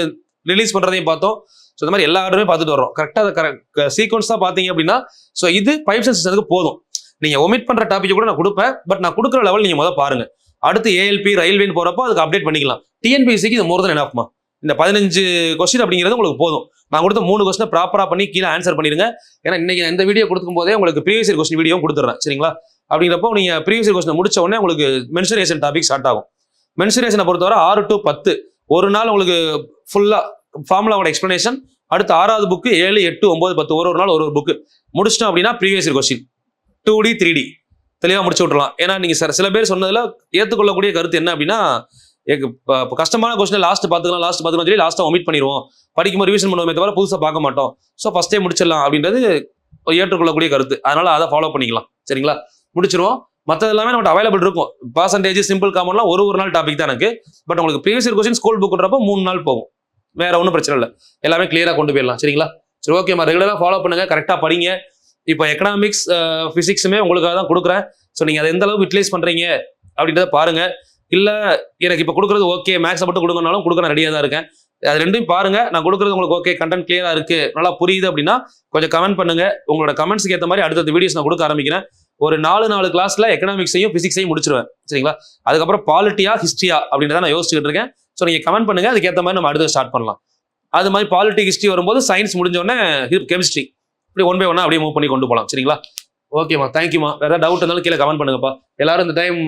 ரிலீஸ் பண்றதையும் பார்த்தோம். ஸோ இந்த மாதிரி எல்லா ஆர்டருமே பார்த்துட்டு வரோம். கரெக்டாக சீக்வன்ஸ் தான் பார்த்தீங்க அப்படின்னா ஸோ இது பைப்ஸ் அண்ட் சிஸ்டத்துக்கு போதும். நீங்க ஒமிட் பண்ற டாபிக் கூட நான் கொடுப்பேன். பட் நான் கொடுக்குற லெவல் நீங்க முதல்ல பாருங்க. அடுத்து ஏஎல்பி ரயில்வேன்னு போறப்போ அதுக்கு அப்டேட் பண்ணிக்கலாம். டிஎன்பிஎஸ்சிக்கு இது மோர் தென் எனாஃப்மா. இந்த 15 கொஸ்டின் அப்படிங்கிறது உங்களுக்கு போதும். நான் கொடுத்த 3 கொஸ்டினை ப்ராப்பரா பண்ணி கீழே ஆன்சர் பண்ணிருங்க. ஏன்னா இன்னைக்கு இந்த வீடியோ கொடுக்கும் போதே உங்களுக்கு ப்ரீவியஸ் இயர் கொஸ்டின் வீடியோ கொடுத்துறேன். சரிங்களா? அப்படிங்கிறப்போ நீங்க ப்ரீவியஸ் இயர் கொஸ்டின் முடிச்ச உடனே உங்களுக்கு மென்சுரேஷன் டாபிக் ஸ்டார்ட் ஆகும். மென்சுரேஷனை பொறுத்தவரை 6 to 10 ஒரு நாள் உங்களுக்கு ஃபுல்லா ஃபார்முலாவோட எக்ஸ்பிளனேஷன். அடுத்து 6வது புக்கு 7, 8, 9, 10 ஒரு நாள் ஒரு புக்கு முடிச்சிட்டோம் அப்படின்னா previous year question 2D 3D தெளிவாக முடிச்சு விட்டுறலாம். ஏன்னா நீங்க சில பேர் சொன்னதுல ஏற்றுக்கொள்ளக்கூடிய கருத்து என்ன அப்படின்னா, கஷ்டமான கொஸ்டின் லாஸ்ட் பார்த்துக்கலாம் சொல்லி லாஸ்ட்டாக ஒமிட் பண்ணிடுவோம், படிக்கும்போது ரிவிஷன் பண்ணுவோமே தவிர புதுசாக பார்க்க மாட்டோம், ஸோ ஃபர்ஸ்டே முடிச்சிடலாம் அப்படின்றது ஏற்றுக்கொள்ளக்கூடிய கருத்து. அதனால அதை ஃபாலோ பண்ணிக்கலாம். சரிங்களா? முடிச்சிருவோம். மற்றது எல்லாமே நம்மகிட்ட அவைலபிள் இருக்கும். பர்சன்டேஜ் சிம்பிள் காமன்லாம் ஒரு நாள் டாபிக் தான் எனக்கு. பட் உங்களுக்கு ப்ரீவியஸ் இயர் கொஸ்டின் ஸ்கூல் புக்ன்றப்போ 3 நாள் போகும். வேற ஒன்றும் பிரச்சனை இல்லை. எல்லாமே கிளியரா கொண்டு போயிடலாம். சரிங்களா? சரி, ஓகேம்மா. ரெகுலராக ஃபாலோ பண்ணுங்க, கரெக்டாக படிங்க. இப்போ எக்கனாமிக்ஸ் பிசிக்ஸுமே உங்களுக்காக தான் கொடுக்குறேன். ஸோ நீங்கள் அதை எந்த அளவுக்கு யூட்டிலைஸ் பண்றீங்க அப்படின்றத பாருங்க. இல்லை எனக்கு இப்போ கொடுக்குறது ஓகே, மேக்ஸை மட்டும் கொடுங்கனாலும் கொடுக்க நான் ரெடியாக தான் இருக்கேன். அது ரெண்டையும் பாருங்க. நான் கொடுக்குறது உங்களுக்கு ஓகே, கண்டென்ட் கிளியரா இருக்கு, நல்லா புரியுது அப்படின்னா கொஞ்சம் கமெண்ட் பண்ணுங்க. உங்களோட கமெண்ட்ஸ்க்கு ஏற்ற மாதிரி அடுத்தடுத்த வீடியோஸ் நான் கொடுக்க ஆரம்பிக்கிறேன். ஒரு 4 கிளாஸ்ல எக்கனாமிக்ஸையும் பிசிக்ஸையும் முடிச்சிருவேன், சரிங்களா? அதுக்கப்புறம் பாலிட்டியா ஹிஸ்ட்ரியா அப்படின்றத நான் யோசிச்சுட்டு இருக்கேன். ஸோ நீங்க கமெண்ட் பண்ணுங்க, அதுக்கேற்ற மாதிரி நம்ம அடுத்து ஸ்டார்ட் பண்ணலாம். அது மாதிரி பாலிட்டி ஹிஸ்ட்ரி வரும்போது சயின்ஸ் முடிஞ்ச உடனே கெமிஸ்ட்ரி, இப்படி 1 by 1 அப்படியே மூவ் பண்ணி கொண்டு போகலாம், சரிங்களா? ஓகேம்மா, தேங்க்யூமா. வேற டவுட் இருந்தாலும் கீழே கமெண்ட் பண்ணுங்கப்பா. எல்லாரும் இந்த டைம்